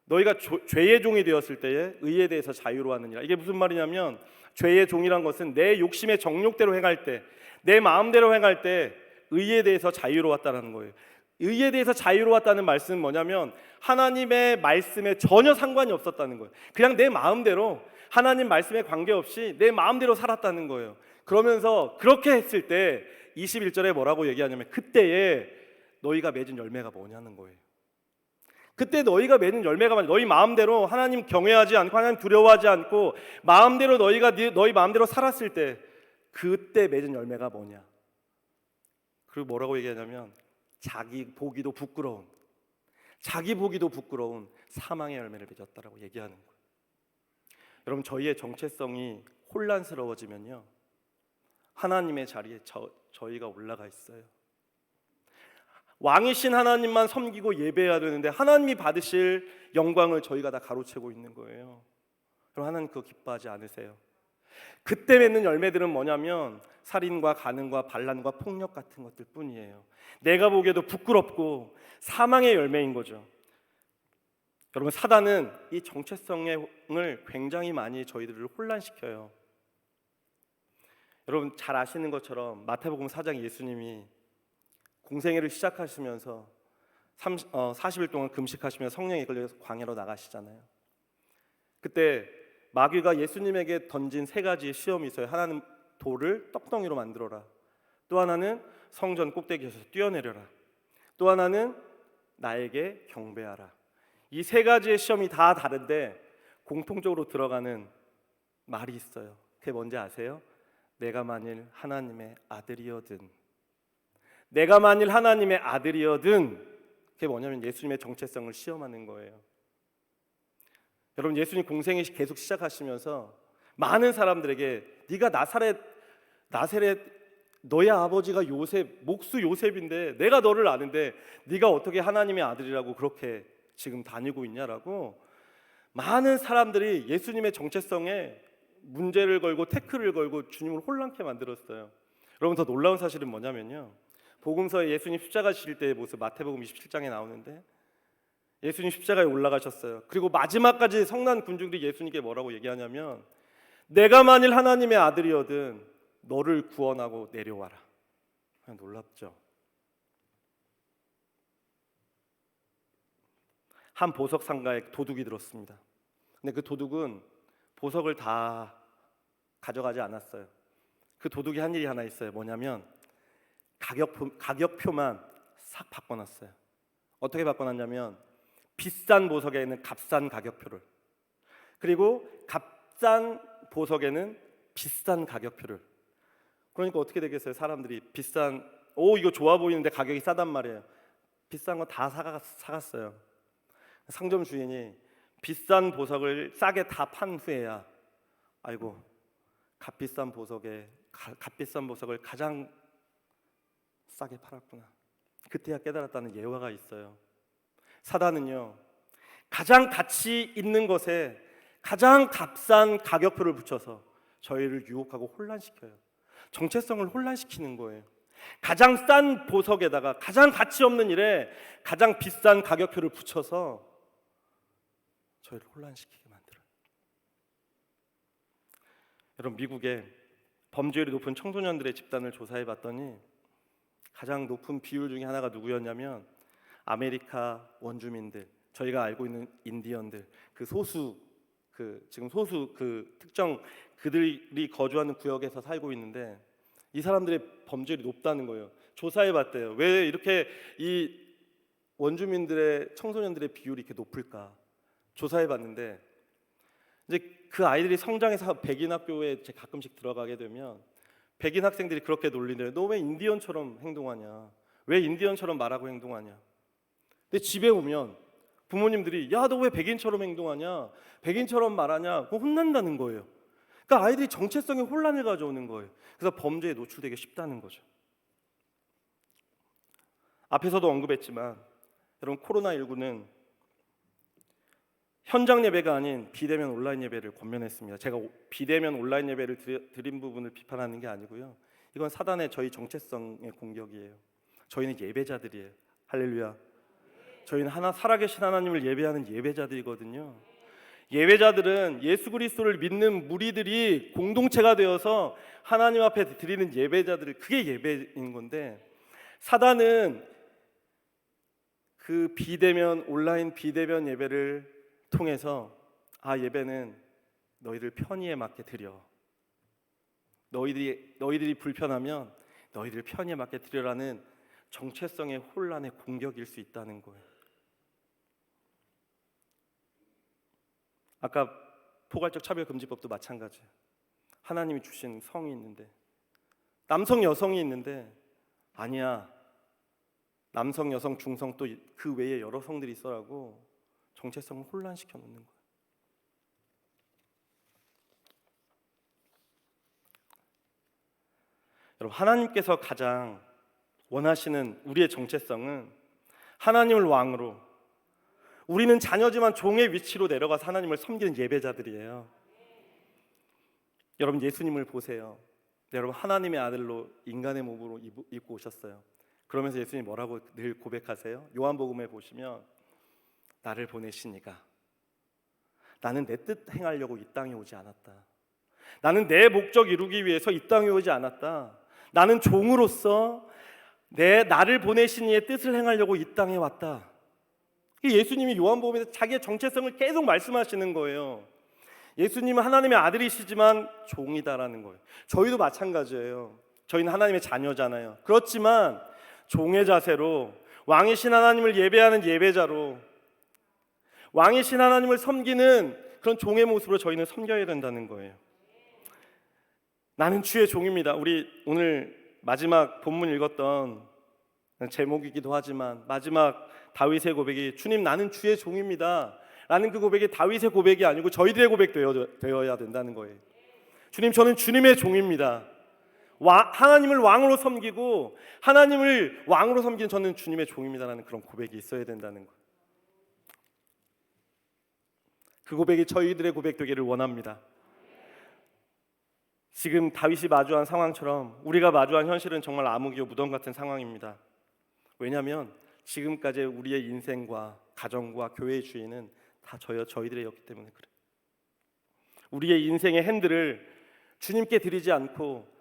너희가 죄의 종이 되었을 때에 의에 대해서 자유로웠느니라. 이게 무슨 말이냐면 죄의 종이란 것은 내 욕심의 정욕대로 행할 때, 내 마음대로 행할 때 의에 대해서 자유로웠다는 거예요. 의에 대해서 자유로웠다는 말씀은 뭐냐면 하나님의 말씀에 전혀 상관이 없었다는 거예요. 그냥 내 마음대로 하나님 말씀에 관계없이 내 마음대로 살았다는 거예요. 그러면서 그렇게 했을 때 21절에 뭐라고 얘기하냐면 그때에 너희가 맺은 열매가 뭐냐는 거예요. 그때 너희가 맺는 열매가 뭐냐, 너희 마음대로 하나님 경외하지 않고 하나님 두려워하지 않고 마음대로 너희가 너희 마음대로 살았을 때 그때 맺은 열매가 뭐냐. 그리고 뭐라고 얘기하냐면 자기 보기도 부끄러운 사망의 열매를 맺었다라고 얘기하는 거예요. 여러분, 저희의 정체성이 혼란스러워지면요 하나님의 자리에 저희가 올라가 있어요. 왕이신 하나님만 섬기고 예배해야 되는데 하나님이 받으실 영광을 저희가 다 가로채고 있는 거예요. 그럼 하나님 그거 기뻐하지 않으세요? 그때 맺는 열매들은 뭐냐면 살인과 간음과 반란과 폭력 같은 것들 뿐이에요. 내가 보기에도 부끄럽고 사망의 열매인 거죠. 여러분, 사단은 이 정체성을 굉장히 많이 저희들을 혼란시켜요. 여러분 잘 아시는 것처럼 마태복음 4장 예수님이 공생애를 시작하시면서 40일 동안 금식하시며 성령에 이끌려서 광야로 나가시잖아요. 그때 마귀가 예수님에게 던진 세 가지의 시험이 있어요. 하나는 돌을 떡덩이로 만들어라. 또 하나는 성전 꼭대기에서 뛰어내려라. 또 하나는 나에게 경배하라. 이 세 가지의 시험이 다 다른데 공통적으로 들어가는 말이 있어요. 그게 뭔지 아세요? 내가 만일 하나님의 아들이어든. 내가 만일 하나님의 아들이어든. 그게 뭐냐면 예수님의 정체성을 시험하는 거예요. 여러분, 예수님 공생애 계속 시작하시면서 많은 사람들에게 네가 나사렛 너의 아버지가 요셉, 목수 요셉인데 내가 너를 아는데 네가 어떻게 하나님의 아들이라고 그렇게 지금 다니고 있냐라고 많은 사람들이 예수님의 정체성에 문제를 걸고 태클을 걸고 주님을 혼란케 만들었어요. 여러분, 더 놀라운 사실은 뭐냐면요, 복음서에 예수님 십자가 지실 때의 모습 마태복음 27장에 나오는데 예수님 십자가에 올라가셨어요. 그리고 마지막까지 성난 군중들이 예수님께 뭐라고 얘기하냐면 내가 만일 하나님의 아들이어든 너를 구원하고 내려와라. 놀랍죠? 한 보석 상가에 도둑이 들었습니다. 근데 그 도둑은 보석을 다 가져가지 않았어요. 그 도둑이 한 일이 하나 있어요. 뭐냐면 가격표만 싹 바꿔놨어요. 어떻게 바꿔놨냐면 비싼 보석에는 값싼 가격표를, 그리고 값싼 보석에는 비싼 가격표를. 그러니까 어떻게 되겠어요? 사람들이 이거 좋아 보이는데 가격이 싸단 말이에요. 비싼 거 다 사갔어요. 상점 주인이 비싼 보석을 싸게 다 판 후에야 아이고 값비싼 보석을 가장 싸게 팔았구나. 그때야 깨달았다는 예화가 있어요. 사단은요, 가장 가치 있는 것에 가장 값싼 가격표를 붙여서 저희를 유혹하고 혼란시켜요. 정체성을 혼란시키는 거예요. 가장 싼 보석에다가 가장 가치 없는 일에 가장 비싼 가격표를 붙여서 저희를 혼란시키게 만들어요. 여러분, 미국의 범죄율이 높은 청소년들의 집단을 조사해 봤더니 가장 높은 비율 중에 하나가 누구였냐면 아메리카 원주민들, 저희가 알고 있는 인디언들, 그 소수 그 지금 소수 그 특정 그들이 거주하는 구역에서 살고 있는데 이 사람들의 범죄율이 높다는 거예요. 조사해봤대요. 왜 이렇게 이 원주민들의 청소년들의 비율이 이렇게 높을까? 조사해봤는데 이제 그 아이들이 성장해서 백인 학교에 제 가끔씩 들어가게 되면 백인 학생들이 그렇게 놀린대요. 너 왜 인디언처럼 행동하냐? 왜 인디언처럼 말하고 행동하냐? 근데 집에 오면 부모님들이 야, 너 왜 백인처럼 행동하냐? 백인처럼 말하냐? 그거 혼난다는 거예요. 그러니까 아이들이 정체성의 혼란을 가져오는 거예요. 그래서 범죄에 노출되기 쉽다는 거죠. 앞에서도 언급했지만 여러분, 코로나19는 현장 예배가 아닌 비대면 온라인 예배를 권면했습니다. 제가 비대면 온라인 예배를 드린 부분을 비판하는 게 아니고요. 이건 사단의 저희 정체성의 공격이에요. 저희는 예배자들이에요. 할렐루야. 저희는 살아계신 하나님을 예배하는 예배자들이거든요. 예배자들은 예수 그리스도를 믿는 무리들이 공동체가 되어서 하나님 앞에 드리는 예배자들을, 그게 예배인 건데, 사단은 그 비대면 온라인 비대면 예배를 통해서 예배는 너희들 편의에 맞게 드려. 너희들이 불편하면 너희들 편의에 맞게 드려라는 정체성의 혼란의 공격일 수 있다는 거예요. 아까 포괄적 차별금지법도 마찬가지예요. 하나님이 주신 성이 있는데, 남성 여성이 있는데 아니야, 남성 여성 중성 또 그 외에 여러 성들이 있어라고 정체성을 혼란시켜 놓는 거예요. 여러분, 하나님께서 가장 원하시는 우리의 정체성은 하나님을 왕으로, 우리는 자녀지만 종의 위치로 내려가서 하나님을 섬기는 예배자들이에요. 여러분, 예수님을 보세요. 여러분, 하나님의 아들로 인간의 몸으로 입고 오셨어요. 그러면서 예수님이 뭐라고 늘 고백하세요? 요한복음에 보시면 나를 보내시니가 나는 내 뜻 행하려고 이 땅에 오지 않았다. 나는 내 목적 이루기 위해서 이 땅에 오지 않았다. 나는 종으로서 나를 보내신 이의 뜻을 행하려고 이 땅에 왔다. 예수님이 요한복음에서 자기의 정체성을 계속 말씀하시는 거예요. 예수님은 하나님의 아들이시지만 종이다라는 거예요. 저희도 마찬가지예요. 저희는 하나님의 자녀잖아요. 그렇지만 종의 자세로 왕이신 하나님을 예배하는 예배자로, 왕이신 하나님을 섬기는 그런 종의 모습으로 저희는 섬겨야 된다는 거예요. 나는 주의 종입니다. 우리 오늘 마지막 본문 읽었던 제목이기도 하지만 마지막 다윗의 고백이 주님 나는 주의 종입니다 라는 그 고백이 다윗의 고백이 아니고 저희들의 고백 되어야 된다는 거예요. 주님, 저는 주님의 종입니다. 하나님을 왕으로 섬기고 하나님을 왕으로 섬기는 저는 주님의 종입니다라는 그런 고백이 있어야 된다는 거예요. 그 고백이 저희들의 고백 되기를 원합니다. 지금 다윗이 마주한 상황처럼 우리가 마주한 현실은 정말 암흑이요 무덤 같은 상황입니다. 왜냐하면 지금까지 우리의 인생과 가정과 교회의 주인은 다 저희들이었기 때문에 그래요. 우리의 인생의 핸들을 주님께 드리지 않고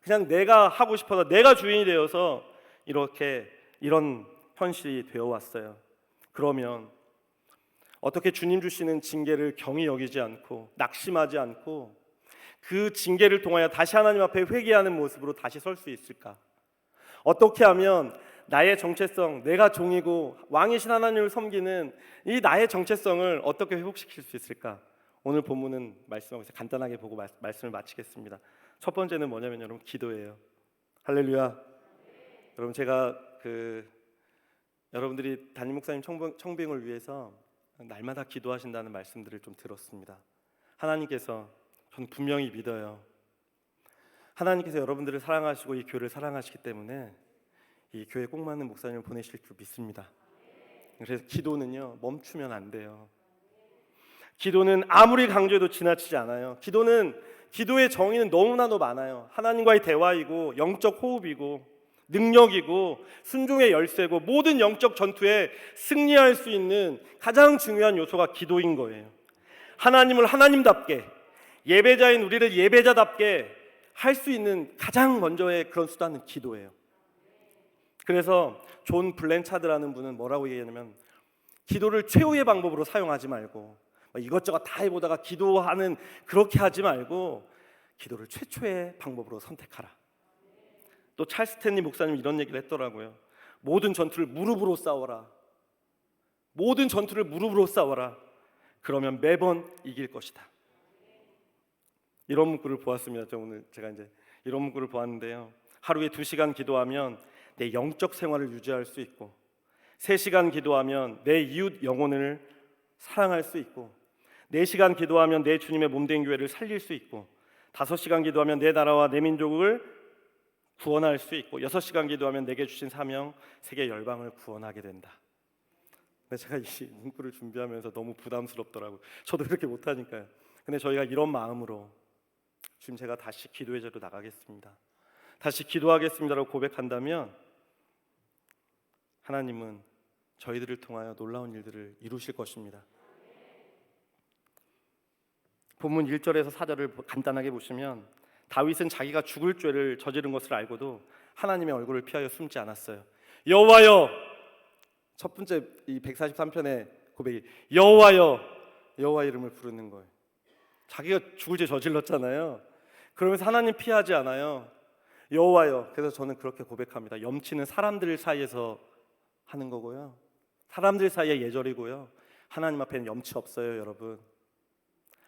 그냥 내가 하고 싶어서 내가 주인이 되어서 이런 현실이 되어 왔어요. 그러면 어떻게 주님 주시는 징계를 경히 여기지 않고 낙심하지 않고 그 징계를 통하여 다시 하나님 앞에 회개하는 모습으로 다시 설 수 있을까? 어떻게 하면 나의 정체성, 내가 종이고 왕이신 하나님을 섬기는 이 나의 정체성을 어떻게 회복시킬 수 있을까? 오늘 본문은 말씀하면서 간단하게 보고 말씀을 마치겠습니다. 첫 번째는 뭐냐면 여러분, 기도예요. 할렐루야. 여러분, 제가 여러분들이 담임 목사님 청빙을 위해서 날마다 기도하신다는 말씀들을 좀 들었습니다. 하나님께서, 저는 분명히 믿어요. 하나님께서 여러분들을 사랑하시고 이 교회를 사랑하시기 때문에 이 교회에 꼭 맞는 목사님을 보내실 줄 믿습니다. 그래서 기도는요, 멈추면 안 돼요. 기도는 아무리 강조해도 지나치지 않아요. 기도의 정의는 너무나도 많아요. 하나님과의 대화이고 영적 호흡이고 능력이고 순종의 열쇠고 모든 영적 전투에 승리할 수 있는 가장 중요한 요소가 기도인 거예요. 하나님을 하나님답게, 예배자인 우리를 예배자답게 할 수 있는 가장 먼저의 그런 수단은 기도예요. 그래서 존 블렌차드라는 분은 뭐라고 얘기하냐면, 기도를 최후의 방법으로 사용하지 말고 이것저것 다 해보다가 기도하는 그렇게 하지 말고 기도를 최초의 방법으로 선택하라. 또 찰스 스탠리 목사님 이런 얘기를 했더라고요. 모든 전투를 무릎으로 싸워라. 모든 전투를 무릎으로 싸워라. 그러면 매번 이길 것이다. 이런 문구를 보았습니다. 오늘 제가 이제 이런 문구를 보았는데요. 하루에 2시간 기도하면 내 영적 생활을 유지할 수 있고, 3시간 기도하면 내 이웃 영혼을 사랑할 수 있고, 4시간 기도하면 내 주님의 몸된 교회를 살릴 수 있고, 5시간 기도하면 내 나라와 내 민족을 구원할 수 있고, 6시간 기도하면 내게 주신 사명 세계 열방을 구원하게 된다. 근데 제가 이 문구를 준비하면서 너무 부담스럽더라고요. 저도 그렇게 못하니까요. 근데 저희가 이런 마음으로 지금 제가 다시 기도의 자리로 나가겠습니다, 다시 기도하겠습니다라고 고백한다면 하나님은 저희들을 통하여 놀라운 일들을 이루실 것입니다. 본문 1절에서 4절을 간단하게 보시면 다윗은 자기가 죽을 죄를 저지른 것을 알고도 하나님의 얼굴을 피하여 숨지 않았어요. 여호와여, 첫 번째 이 143편의 고백이 여호와여, 여호와 이름을 부르는 거예요. 자기가 죽을 죄 저질렀잖아요. 그러면서 하나님 피하지 않아요. 여호와여. 그래서 저는 그렇게 고백합니다. 염치는 사람들 사이에서 하는 거고요, 사람들 사이의 예절이고요, 하나님 앞에는 염치 없어요. 여러분,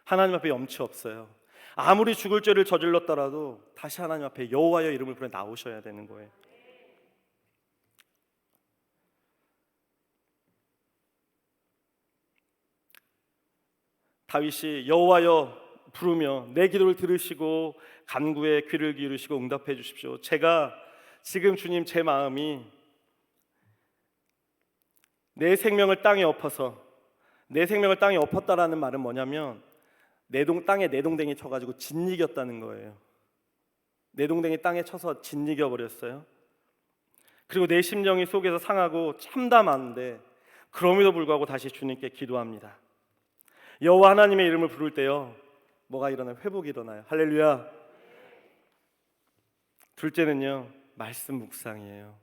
하나님 앞에 염치 없어요. 아무리 죽을 죄를 저질렀더라도 다시 하나님 앞에 여호와여 이름을 부르며 나오셔야 되는 거예요. 다윗이 여호와여 부르며 내 기도를 들으시고 간구에 귀를 기울이시고 응답해 주십시오. 제가 지금 주님, 제 마음이 내 생명을 땅에 엎어서, 내 생명을 땅에 엎었다라는 말은 뭐냐면 땅에 내동댕이 쳐가지고 짓이겼다는 거예요. 내동댕이 땅에 쳐서 짓이겨 버렸어요. 그리고 내 심령이 속에서 상하고 참담한데 그럼에도 불구하고 다시 주님께 기도합니다. 여호와 하나님의 이름을 부를 때요, 뭐가 일어나요? 회복이 일어나요. 할렐루야. 둘째는요, 말씀 묵상이에요.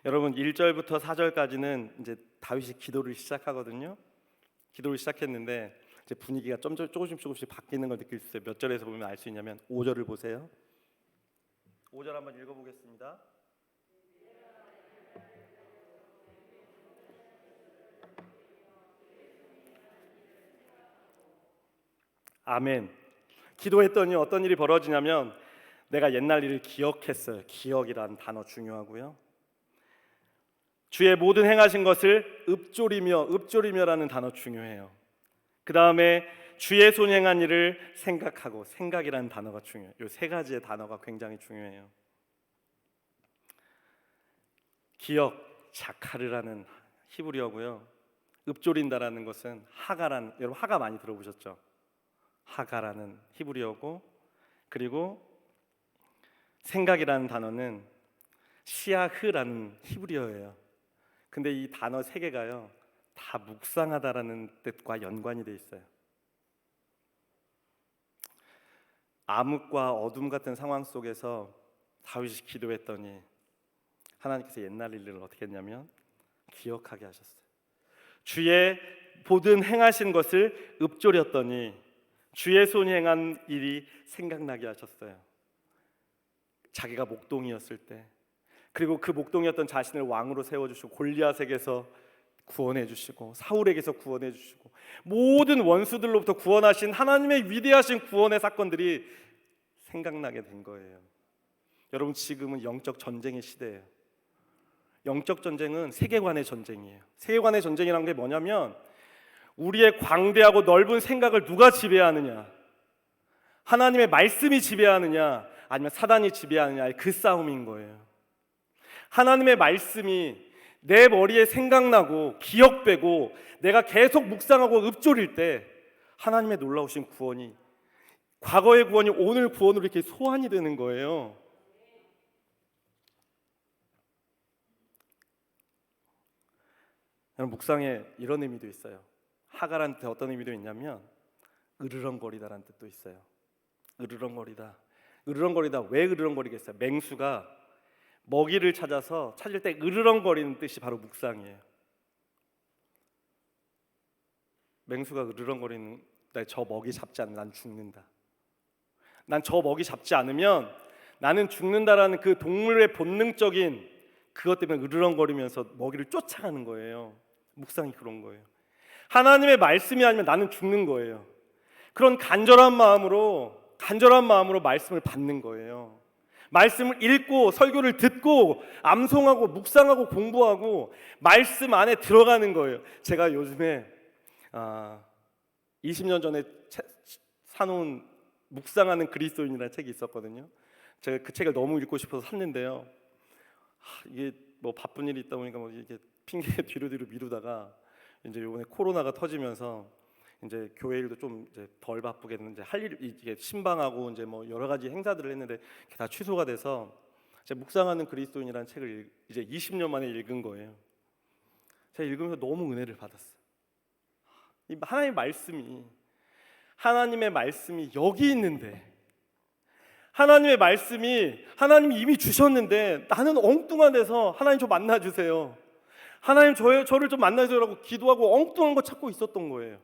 여러분, 1절부터 4절까지는 이제 다윗이 기도를 시작하거든요. 기도를 시작했는데 이제 분위기가 조금씩 바뀌는 걸 느낄 수 있어요. 몇 절에서 보면 알 수 있냐면 5절을 보세요. 5절 한번 읽어보겠습니다. 아멘. 기도했더니 어떤 일이 벌어지냐면 내가 옛날 일을 기억했어요. 기억이란 단어 중요하고요. 주의 모든 행하신 것을 읊조리며라는 단어 중요해요. 그 다음에 주의 손 행한 일을 생각하고, 생각이라는 단어가 중요해요. 이 세 가지의 단어가 굉장히 중요해요. 기억, 자카르라는 히브리어고요. 읊조린다라는 것은 여러분 하가 많이 들어보셨죠? 하가라는 히브리어고, 그리고 생각이라는 단어는 시아흐라는 히브리어예요. 근데 이 단어 세 개가요, 다 묵상하다라는 뜻과 연관이 돼 있어요. 암흑과 어둠 같은 상황 속에서 다윗이 기도했더니 하나님께서 옛날 일을 어떻게 했냐면 기억하게 하셨어요. 주의 모든 행하신 것을 읊조렸더니 주의 손이 행한 일이 생각나게 하셨어요. 자기가 목동이었을 때, 그리고 그 목동이었던 자신을 왕으로 세워주시고 골리앗에게서 구원해 주시고 사울에게서 구원해 주시고 모든 원수들로부터 구원하신 하나님의 위대하신 구원의 사건들이 생각나게 된 거예요. 여러분, 지금은 영적 전쟁의 시대예요. 영적 전쟁은 세계관의 전쟁이에요. 세계관의 전쟁이란 게 뭐냐면 우리의 광대하고 넓은 생각을 누가 지배하느냐, 하나님의 말씀이 지배하느냐 아니면 사단이 지배하느냐의 그 싸움인 거예요. 하나님의 말씀이 내 머리에 생각나고 기억되고 내가 계속 묵상하고 읊조릴 때 하나님의 놀라우신 구원이, 과거의 구원이 오늘 구원으로 이렇게 소환이 되는 거예요. 여러분, 묵상에 이런 의미도 있어요. 하가라는 뜻 어떤 의미도 있냐면 으르렁거리다라는 뜻도 있어요. 으르렁거리다. 으르렁거리다. 왜 으르렁거리겠어요? 맹수가 먹이를 찾을 때 으르렁거리는 뜻이 바로 묵상이에요. 맹수가 으르렁거리는 저 먹이 잡지 않으면 난 죽는다. 난 저 먹이 잡지 않으면 나는 죽는다라는 그 동물의 본능적인 그것 때문에 으르렁거리면서 먹이를 쫓아가는 거예요. 묵상이 그런 거예요. 하나님의 말씀이 아니면 나는 죽는 거예요. 그런 간절한 마음으로 말씀을 받는 거예요. 말씀을 읽고 설교를 듣고 암송하고 묵상하고 공부하고 말씀 안에 들어가는 거예요. 제가 요즘에 20년 전에 사놓은 묵상하는 그리스도인이라는 책이 있었거든요. 제가 그 책을 너무 읽고 싶어서 샀는데요. 이게 뭐 바쁜 일이 있다 보니까 뭐 이게 핑계 뒤로 미루다가 이제 이번에 코로나가 터지면서 이제 교회 일도 좀 이제 덜 바쁘겠는데 할 일 이게 신방하고 이제 뭐 여러 가지 행사들을 했는데 그게 다 취소가 돼서 제가 묵상하는 그리스도인이라는 책을 이제 20년 만에 읽은 거예요. 제가 읽으면서 너무 은혜를 받았어요. 이 하나님의 말씀이 여기 있는데, 하나님의 말씀이 하나님이 이미 주셨는데 나는 엉뚱한 데서 하나님 저 만나주세요, 하나님 저를 좀 만나주세요라고 기도하고 엉뚱한 거 찾고 있었던 거예요.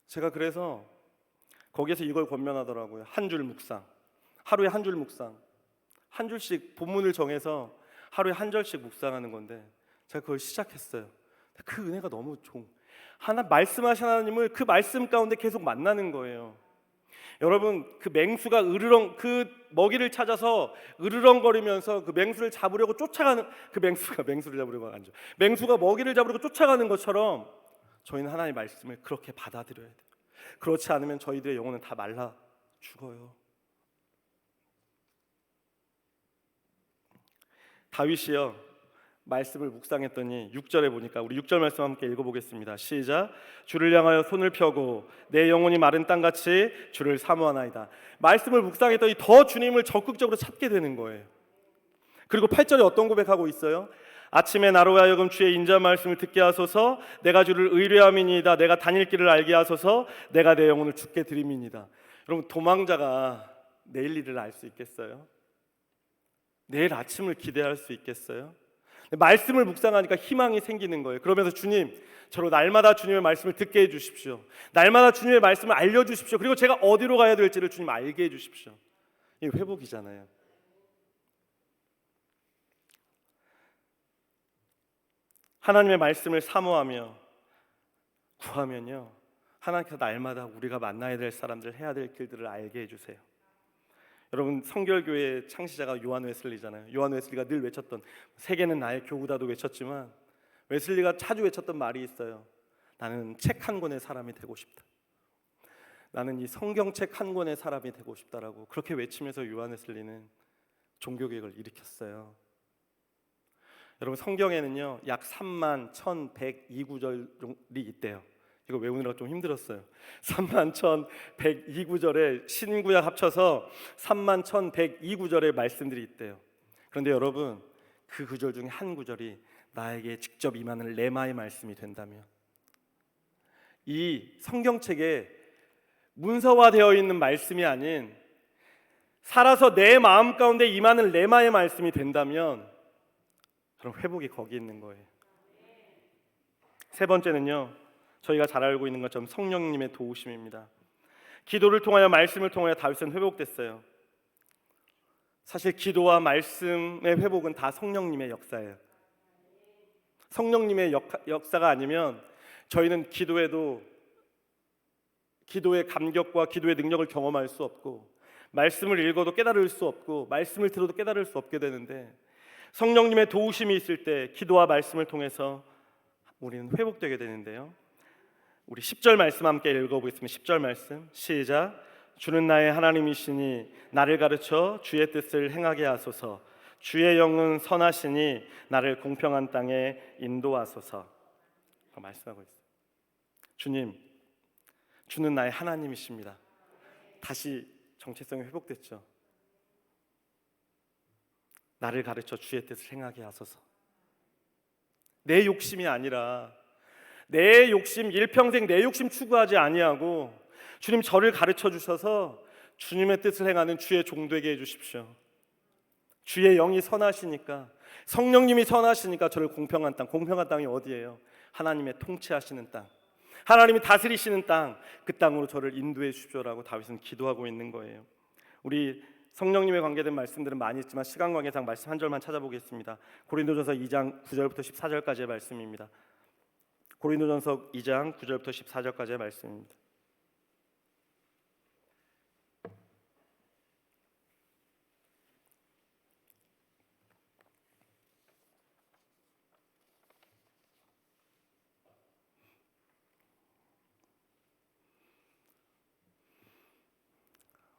제가 그래서 거기에서 이걸 권면하더라고요. 한 줄 묵상, 하루에 한 줄 묵상, 한 줄씩 본문을 정해서 하루에 한 절씩 묵상하는 건데 제가 그걸 시작했어요. 그 은혜가 너무 말씀하신 하나님을 그 말씀 가운데 계속 만나는 거예요. 여러분, 그 맹수가 그 먹이를 찾아서 으르렁거리면서 그 맹수를 잡으려고 쫓아가는 맹수가 먹이를 잡으려고 쫓아가는 것처럼 저희는 하나님의 말씀을 그렇게 받아들여야 돼요. 그렇지 않으면 저희들의 영혼은 다 말라 죽어요. 다윗이요, 말씀을 묵상했더니 6절에 보니까 우리 6절 말씀 함께 읽어보겠습니다. 시작. 주를 향하여 손을 펴고 내 영혼이 마른 땅같이 주를 사모하나이다. 말씀을 묵상했더니 더 주님을 적극적으로 찾게 되는 거예요. 그리고 8절에 어떤 고백하고 있어요? 아침에 나로 하여금 주의 인자한 말씀을 듣게 하소서. 내가 주를 의뢰함이니이다. 내가 다닐 길을 알게 하소서. 내가 내 영혼을 주께 드림이니이다. 여러분, 도망자가 내일 일을 알 수 있겠어요? 내일 아침을 기대할 수 있겠어요? 말씀을 묵상하니까 희망이 생기는 거예요. 그러면서 주님, 저로 날마다 주님의 말씀을 듣게 해주십시오. 날마다 주님의 말씀을 알려주십시오. 그리고 제가 어디로 가야 될지를 주님 알게 해주십시오. 이게 회복이잖아요. 하나님의 말씀을 사모하며 구하면요, 하나님께서 날마다 우리가 만나야 될 사람들, 해야 될 길들을 알게 해주세요. 여러분, 성결교회의 창시자가 요한 웨슬리잖아요. 요한 웨슬리가 늘 외쳤던, 세계는 나의 교구다도 외쳤지만 웨슬리가 자주 외쳤던 말이 있어요. 나는 책 한 권의 사람이 되고 싶다. 나는 이 성경책 한 권의 사람이 되고 싶다라고 그렇게 외치면서 요한 웨슬리는 종교개혁을 일으켰어요. 여러분, 성경에는요 약 31,102구절이 있대요. 이거 외우느라 좀 힘들었어요. 31,102구절에 신구약 합쳐서 31,102구절의 말씀들이 있대요. 그런데 여러분, 그 구절 중에 한 구절이 나에게 직접 임하는 레마의 말씀이 된다면, 이 성경책에 문서화되어 있는 말씀이 아닌 살아서 내 마음 가운데 임하는 레마의 말씀이 된다면, 그럼 회복이 거기 있는 거예요. 세 번째는요, 저희가 잘 알고 있는 것처럼 성령님의 도우심입니다. 기도를 통하여, 말씀을 통하여 다윗은 회복됐어요. 사실 기도와 말씀의 회복은 다 성령님의 역사예요. 성령님의 역사가 아니면 저희는 기도의 감격과 기도의 능력을 경험할 수 없고, 말씀을 읽어도 깨달을 수 없고, 말씀을 들어도 깨달을 수 없게 되는데, 성령님의 도우심이 있을 때 기도와 말씀을 통해서 우리는 회복되게 되는데요. 우리 10절 말씀 함께 읽어보겠습니다. 10절 말씀 시작. 주는 나의 하나님이시니 나를 가르쳐 주의 뜻을 행하게 하소서. 주의 영은 선하시니 나를 공평한 땅에 인도하소서. 말씀하고 있어요. 주님, 주는 나의 하나님이십니다. 다시 정체성이 회복됐죠. 나를 가르쳐 주의 뜻을 행하게 하소서. 내 욕심이 아니라, 내 욕심, 일평생 내 욕심 추구하지 아니하고 주님 저를 가르쳐 주셔서 주님의 뜻을 행하는 주의 종 되게 해주십시오. 주의 영이 선하시니까, 성령님이 선하시니까 저를 공평한 땅이 어디예요? 하나님의 통치하시는 땅, 하나님이 다스리시는 땅, 그 땅으로 저를 인도해 주십시오라고 다윗은 기도하고 있는 거예요. 우리 성령님에 관계된 말씀들은 많이 있지만 시간 관계상 말씀 한 절만 찾아보겠습니다. 고린도전서 2장 9절부터 14절까지의 말씀입니다. 고린도전서 2장 9절부터 14절까지의 말씀입니다.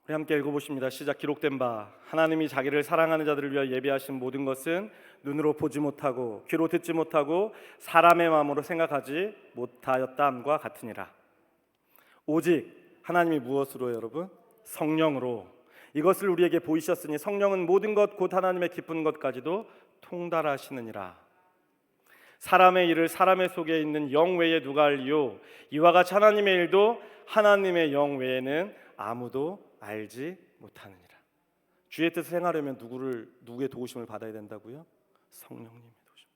우리 함께 읽어보십니다. 시작. 기록된 바 하나님이 자기를 사랑하는 자들을 위하여 예비하신 모든 것은 눈으로 보지 못하고 귀로 듣지 못하고 사람의 마음으로 생각하지 못하였다함과 같으니라. 오직 하나님이 무엇으로요, 여러분? 성령으로 이것을 우리에게 보이셨으니 성령은 모든 것 곧 하나님의 기쁜 것까지도 통달하시느니라. 사람의 일을 사람의 속에 있는 영 외에 누가 알리요? 이와 같이 하나님의 일도 하나님의 영 외에는 아무도 알지 못하느니라. 주의 뜻을 행하려면 누구의 도우심을 받아야 된다고요? 성령님의 도우심.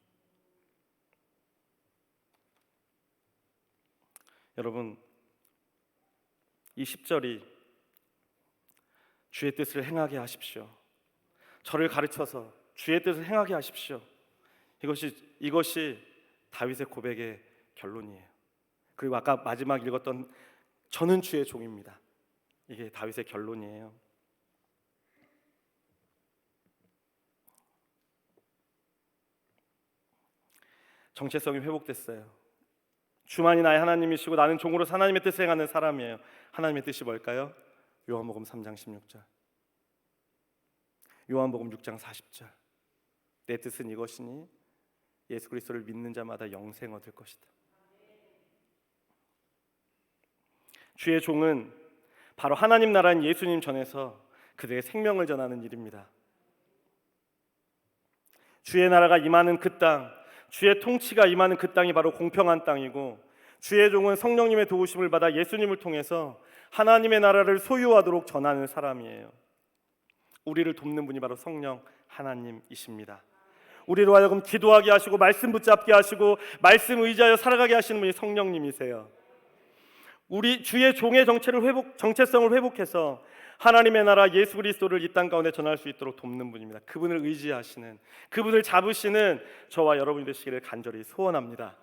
여러분, 이 10절이 주의 뜻을 행하게 하십시오. 저를 가르쳐서 주의 뜻을 행하게 하십시오. 이것이 다윗의 고백의 결론이에요. 그리고 아까 마지막 읽었던 저는 주의 종입니다. 이게 다윗의 결론이에요. 정체성이 회복됐어요. 주만이 나의 하나님이시고 나는 종으로 하나님의 뜻을 행하는 사람이에요. 하나님의 뜻이 뭘까요? 요한복음 3장 16절, 요한복음 6장 40절. 내 뜻은 이것이니 예수 그리스도를 믿는 자마다 영생 얻을 것이다. 주의 종은 바로 하나님 나라인 예수님 전에서 그들의 생명을 전하는 일입니다. 주의 나라가 임하는 그 땅, 주의 통치가 임하는 그 땅이 바로 공평한 땅이고, 주의 종은 성령님의 도우심을 받아 예수님을 통해서 하나님의 나라를 소유하도록 전하는 사람이에요. 우리를 돕는 분이 바로 성령 하나님이십니다. 우리로 하여금 기도하게 하시고 말씀 붙잡게 하시고 말씀 의지하여 살아가게 하시는 분이 성령님이세요. 우리 주의 종의 정체성을 회복해서 하나님의 나라 예수 그리스도를 이 땅 가운데 전할 수 있도록 돕는 분입니다. 그분을 의지하시는, 그분을 잡으시는 저와 여러분이 되시기를 간절히 소원합니다.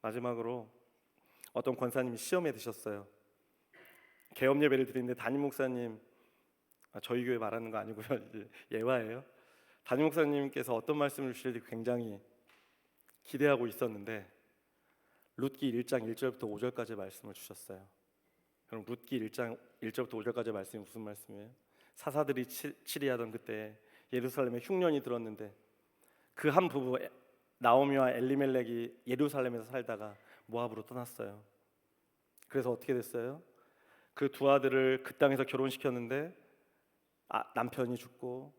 마지막으로 어떤 권사님이 시험에 드셨어요. 개업 예배를 드리는데 담임 목사님, 저희 교회 말하는 거 아니고요, 이제 예화예요. 담임 목사님께서 어떤 말씀을 주실지 굉장히 기대하고 있었는데 룻기 1장 1절부터 5절까지 말씀을 주셨어요. 그럼 룻기 1장 1절부터 5절까지 말씀이 무슨 말씀이에요? 사사들이 치리하던 그때 예루살렘에 흉년이 들었는데 그 한 부부 나오미와 엘리멜렉이 예루살렘에서 살다가 모압으로 떠났어요. 그래서 어떻게 됐어요? 그 두 아들을 그 땅에서 결혼시켰는데 남편이 죽고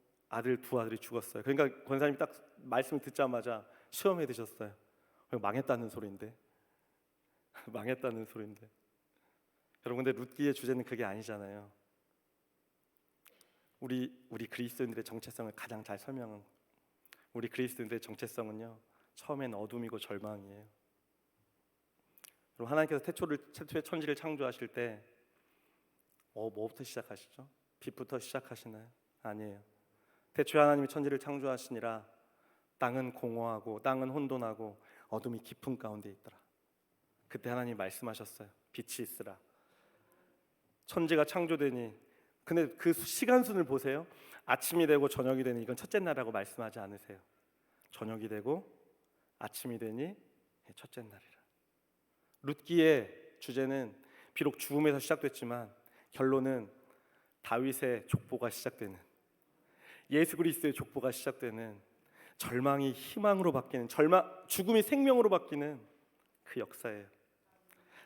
두 아들이 죽었어요. 그러니까 권사님이 딱 말씀을 듣자마자 시험에 드셨어요. 망했다는 소리인데 망했다는 소리인데 여러분, 근데 룻기의 주제는 그게 아니잖아요. 우리 그리스도인들의 정체성을 가장 잘 설명한, 우리 그리스도인들의 정체성은요, 처음엔 어둠이고 절망이에요. 그리고 하나님께서 태초의 천지를 창조하실 때 뭐부터 시작하시죠? 빛부터 시작하시나요? 아니에요. 태초에 하나님이 천지를 창조하시니라 땅은 공허하고 땅은 혼돈하고 어둠이 깊은 가운데 있더라. 그때 하나님이 말씀하셨어요. 빛이 있으라. 천지가 창조되니, 근데 그 시간순을 보세요. 아침이 되고 저녁이 되니 이건 첫째 날이라고 말씀하지 않으세요. 저녁이 되고 아침이 되니 첫째 날이라. 룻기의 주제는 비록 죽음에서 시작됐지만 결론은 다윗의 족보가 시작되는, 예수 그리스도의 족보가 시작되는, 절망이 희망으로 바뀌는, 죽음이 생명으로 바뀌는 그 역사예요.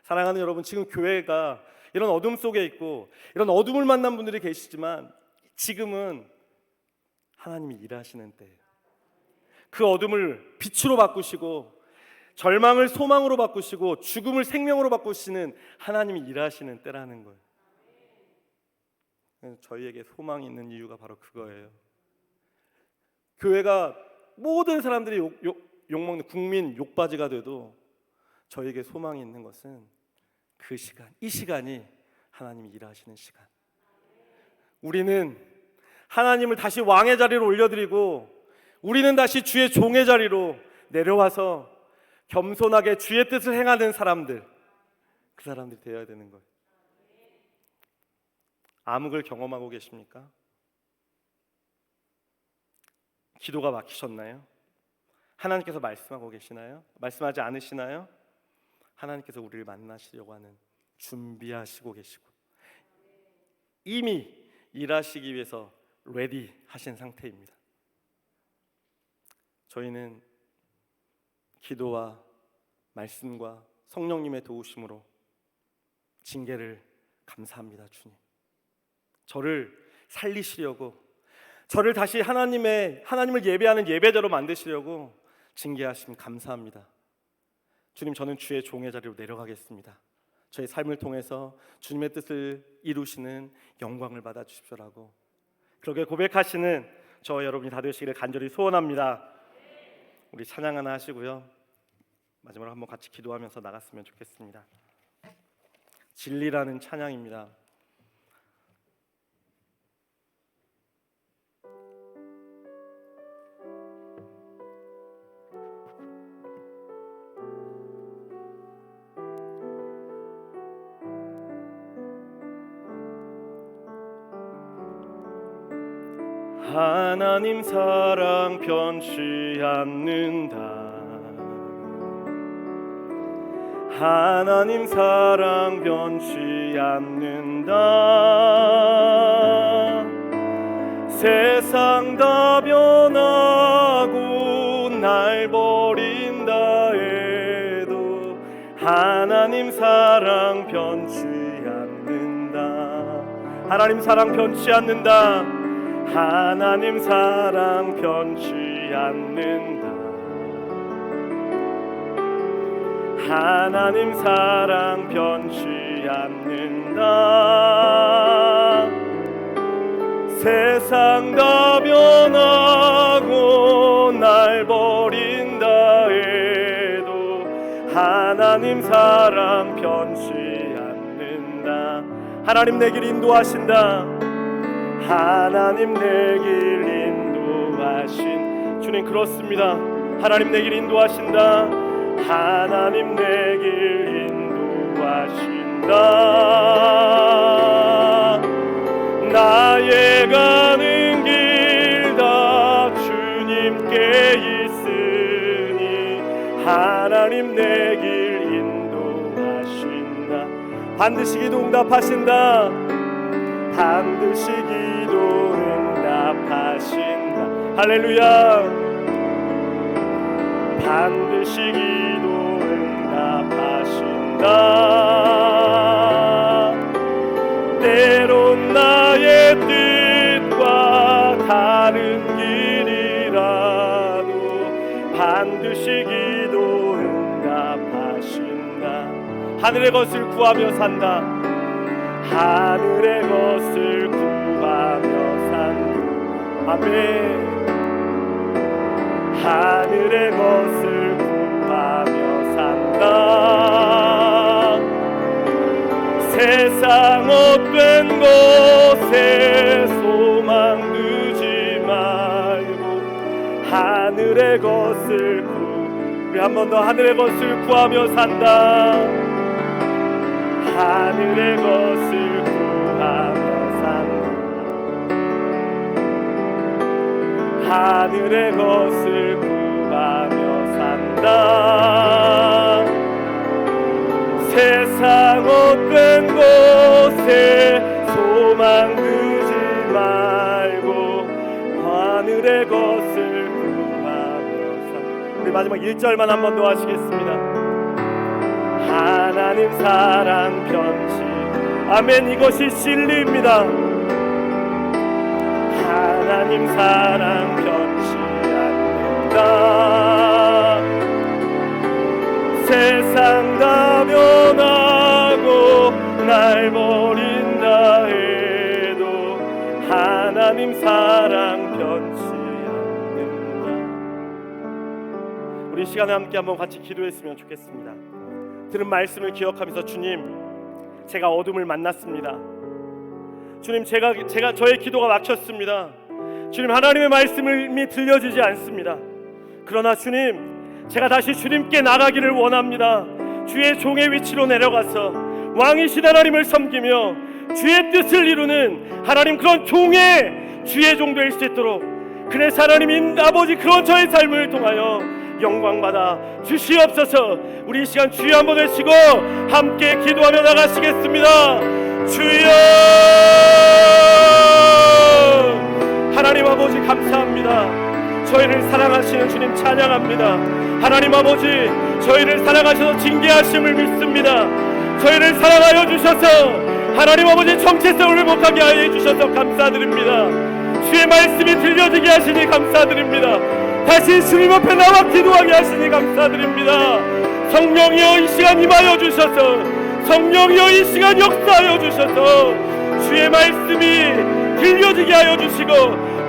사랑하는 여러분, 지금 교회가 이런 어둠 속에 있고 이런 어둠을 만난 분들이 계시지만 지금은 하나님이 일하시는 때예요. 그 어둠을 빛으로 바꾸시고 절망을 소망으로 바꾸시고 죽음을 생명으로 바꾸시는 하나님이 일하시는 때라는 거예요. 저희에게 소망이 있는 이유가 바로 그거예요. 교회가 모든 사람들이 욕먹는 국민 욕바지가 돼도 저에게 소망이 있는 것은 그 시간, 이 시간이 하나님이 일하시는 시간. 우리는 하나님을 다시 왕의 자리로 올려드리고 우리는 다시 주의 종의 자리로 내려와서 겸손하게 주의 뜻을 행하는 사람들, 그 사람들이 되어야 되는 거예요. 암흑을 경험하고 계십니까? 기도가 막히셨나요? 하나님께서 말씀하고 계시나요? 말씀하지 않으시나요? 하나님께서 우리를 만나시려고 하는 준비하시고 계시고 이미 일하시기 위해서 레디 하신 상태입니다. 저희는 기도와 말씀과 성령님의 도우심으로 징계를 감사합니다. 주님, 저를 살리시려고, 저를 다시 하나님을 예배하는 예배자로 만드시려고 징계하심 감사합니다. 주님, 저는 주의 종의 자리로 내려가겠습니다. 저의 삶을 통해서 주님의 뜻을 이루시는 영광을 받아 주십시오라고 그렇게 고백하시는 저와 여러분이 다 되시기를 간절히 소원합니다. 우리 찬양 하나 하시고요, 마지막으로 한번 같이 기도하면서 나갔으면 좋겠습니다. 진리라는 찬양입니다. 하나님 사랑 변치 않는다. 하나님 사랑 변치 않는다. 세상 다 변하고 날 버린다 해도 하나님 사랑 변치 않는다. 하나님 사랑 변치 않는다. 하나님 사랑 변치 않는다. 하나님 사랑 변치 않는다. 세상 다 변하고 날 버린다 해도 하나님 사랑 변치 않는다. 하나님 내 길 인도하신다. 하나님 내 길 인도하신 주님, 그렇습니다. 하나님 내 길 인도하신다. 하나님 내 길 인도하신다. 나의 가는 길 다 주님께 있으니 하나님 내 길 인도하신다. 반드시 기도 응답하신다. 반드시 기도 응답하신다. 할렐루야. 반드시 기도 응답하신다. 때론 나의 뜻과 다른 길이라도 반드시 기도 응답하신다. 하늘의 것을 구하며 산다. 하늘의 것을 구하며 산다. 아멘. 하늘의 것을 구하며 산다. 세상 헛된 것에 소망 두지 말고 하늘의 것을 우리 한 번 더 하늘의 것을 구하며 산다. 하늘의 것을 구하며 산다. 하늘의 것을 구하며 산다. 세상 헛된 곳에 소망 두지 말고 하늘의 것을 구하며 산다. 우리 마지막 1절만 한 번 더 하시겠습니다. 하나님 사랑 변치 아멘. 이것이 진리입니다. 하나님 사랑 변치 않는다. 세상 다 변하고 날 버린다 해도 하나님 사랑 변치 않는다. 우리 시간에 함께 한번 같이 기도했으면 좋겠습니다. 들은 말씀을 기억하면서 주님, 제가 어둠을 만났습니다. 주님, 제가 저의 기도가 막혔습니다. 주님, 하나님의 말씀이 들려지지 않습니다. 그러나 주님, 제가 다시 주님께 나가기를 원합니다. 주의 종의 위치로 내려가서 왕이신 하나님을 섬기며 주의 뜻을 이루는 하나님, 그런 종의 주의 종 될 수 있도록, 그래서 하나님 아버지, 그런 저의 삶을 통하여 영광받아 주시옵소서. 우리 이 시간 주여 한번 외치고 함께 기도하며 나가시겠습니다. 주여! 하나님 아버지 감사합니다. 저희를 사랑하시는 주님 찬양합니다. 하나님 아버지, 저희를 사랑하셔서 징계하심을 믿습니다. 저희를 사랑하여 주셔서 하나님 아버지 정체성을 회복하게 하여 주셔서 감사드립니다. 주의 말씀이 들려지게 하시니 감사드립니다. 다시 주님 앞에 나와 기도하게 하시니 감사드립니다. 성령이여 이 시간 임하여 주셔서, 성령이여 이 시간 역사하여 주셔서 주의 말씀이 들려지게 하여 주시고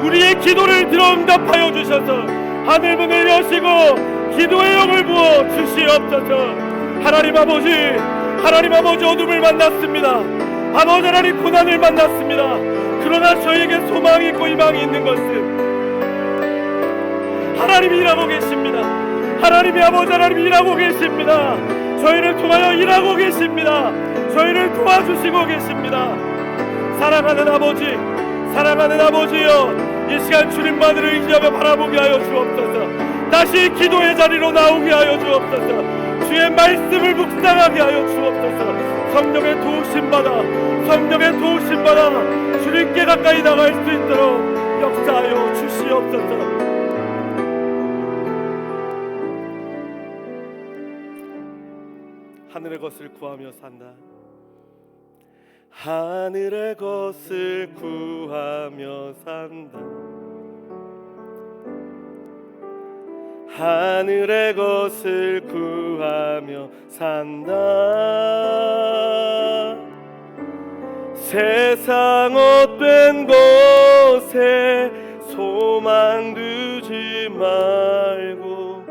우리의 기도를 들어 응답하여 주셔서 하늘 문을 여시고 기도의 영을 부어 주시옵소서. 하나님 아버지 어둠을 만났습니다. 아버지 하나님 고난을 만났습니다. 그러나 저에게 소망이 있고 희망이 있는 것은 하나님이 일하고 계십니다. 하나님이 아버지 하나님이 일하고 계십니다. 저희를 통하여 일하고 계십니다. 저희를 도와주시고 계십니다. 사랑하는 아버지여, 이 시간 주님만을 의지하며 바라보게 하여 주옵소서. 다시 기도의 자리로 나오게 하여 주옵소서. 주의 말씀을 묵상하게 하여 주옵소서. 성령의 도우심 받아 주님께 가까이 나갈 수 있도록 역사하여 주시옵소서. 하늘의 것을 구하며 산다. 하늘의 것을 구하며 산다. 하늘의 것을 구하며 산다. 세상 헛된 곳에 소망 두지 말고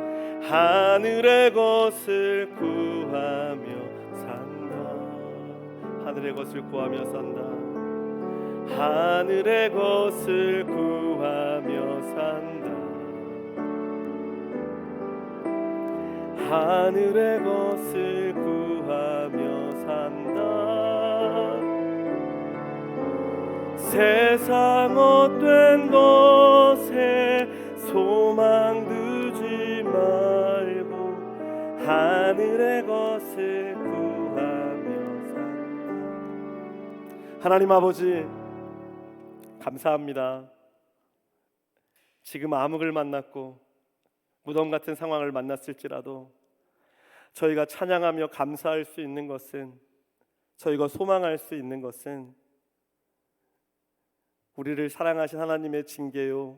하늘의 것을 구하며 산다. 하늘의 것을 구하며 산다. 하늘의 것을 구하며 산다. 하늘의 것을 구하며 산다. 세상 헛된 것에 소망 두지 말고 하늘의 것을 구하며 산다. 하나님 아버지 감사합니다. 지금 암흑을 만났고 무덤 같은 상황을 만났을지라도 저희가 찬양하며 감사할 수 있는 것은, 저희가 소망할 수 있는 것은 우리를 사랑하신 하나님의 징계요,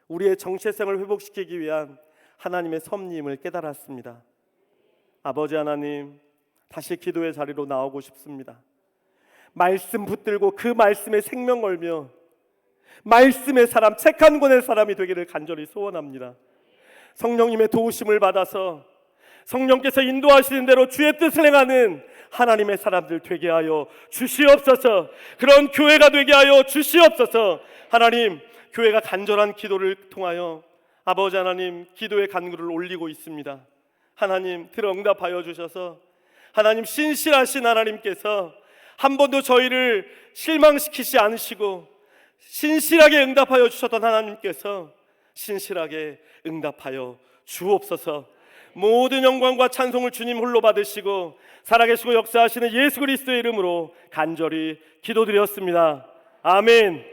우리의 정체성을 회복시키기 위한 하나님의 섭리임을 깨달았습니다. 아버지 하나님, 다시 기도의 자리로 나오고 싶습니다. 말씀 붙들고 그 말씀에 생명 걸며 말씀의 사람, 책 한 권의 사람이 되기를 간절히 소원합니다. 성령님의 도우심을 받아서 성령께서 인도하시는 대로 주의 뜻을 행하는 하나님의 사람들 되게 하여 주시옵소서. 그런 교회가 되게 하여 주시옵소서. 하나님, 교회가 간절한 기도를 통하여 아버지 하나님 기도의 간구를 올리고 있습니다. 하나님 들어 응답하여 주셔서 하나님 신실하신 하나님께서 한 번도 저희를 실망시키지 않으시고 신실하게 응답하여 주셨던 하나님께서 신실하게 응답하여 주옵소서. 모든 영광과 찬송을 주님 홀로 받으시고 살아계시고 역사하시는 예수 그리스도의 이름으로 간절히 기도드렸습니다. 아멘.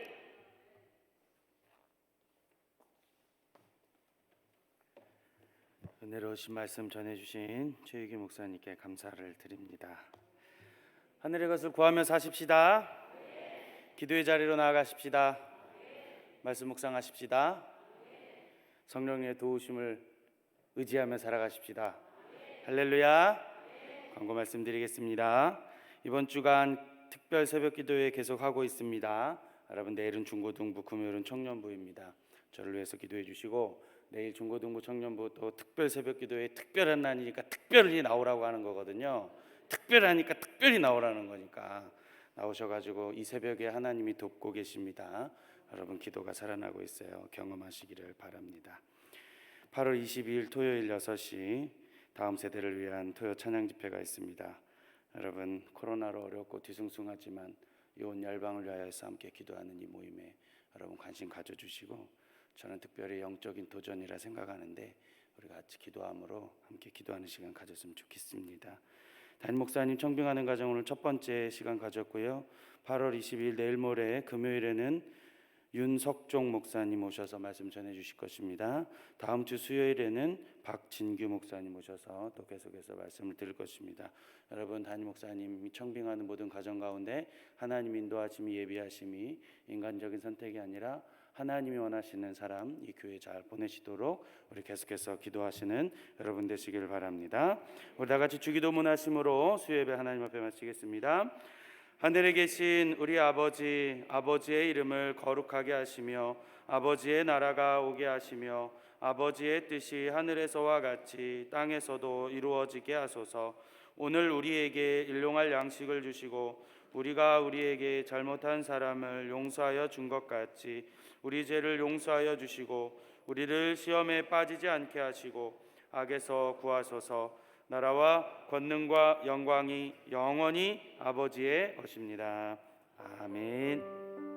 은혜로우신 말씀 전해주신 최유기 목사님께 감사를 드립니다. 하늘의 것을 구하며 사십시다. 기도의 자리로 나아가십시다. 말씀 묵상하십시다. 성령의 도우심을 의지하며 살아가십시다. 할렐루야. 광고 말씀드리겠습니다. 이번 주간 특별 새벽 기도회 계속하고 있습니다. 여러분, 내일은 중고등부, 금요일은 청년부입니다. 저를 위해서 기도해 주시고 내일 중고등부 청년부 또 특별 새벽기도회 특별한 날이니까 특별히 나오라고 하는 거거든요. 특별하니까 특별히 나오라는 거니까 나오셔가지고 이 새벽에 하나님이 돕고 계십니다. 여러분 기도가 살아나고 있어요. 경험하시기를 바랍니다. 8월 22일 토요일 6시 다음 세대를 위한 토요 찬양 집회가 있습니다. 여러분 코로나로 어렵고 뒤숭숭하지만 이 온 열방을 위하여서 함께 기도하는 이 모임에 여러분 관심 가져주시고 저는 특별히 영적인 도전이라 생각하는데 우리 같이 기도함으로 함께 기도하는 시간 가졌으면 좋겠습니다. 담임 목사님 청빙하는 가정 오늘 첫 번째 시간 가졌고요. 8월 20일 내일 모레 금요일에는 윤석종 목사님 오셔서 말씀 전해 주실 것입니다. 다음 주 수요일에는 박진규 목사님 오셔서 또 계속해서 말씀을 드릴 것입니다. 여러분 담임 목사님이 청빙하는 모든 가정 가운데 하나님 인도하심이 예비하심이 인간적인 선택이 아니라 하나님이 원하시는 사람 이 교회 잘 보내시도록 우리 계속해서 기도하시는 여러분 되시길 바랍니다. 우리 다 같이 주기도문 하심으로 수요예배 하나님 앞에 마치겠습니다. 하늘에 계신 우리 아버지, 아버지의 이름을 거룩하게 하시며 아버지의 나라가 오게 하시며 아버지의 뜻이 하늘에서와 같이 땅에서도 이루어지게 하소서. 오늘 우리에게 일용할 양식을 주시고 우리가 우리에게 잘못한 사람을 용서하여 준 것 같이 우리 죄를 용서하여 주시고 우리를 시험에 빠지지 않게 하시고 악에서 구하소서. 나라와 권능과 영광이 영원히 아버지의 것입니다. 아멘.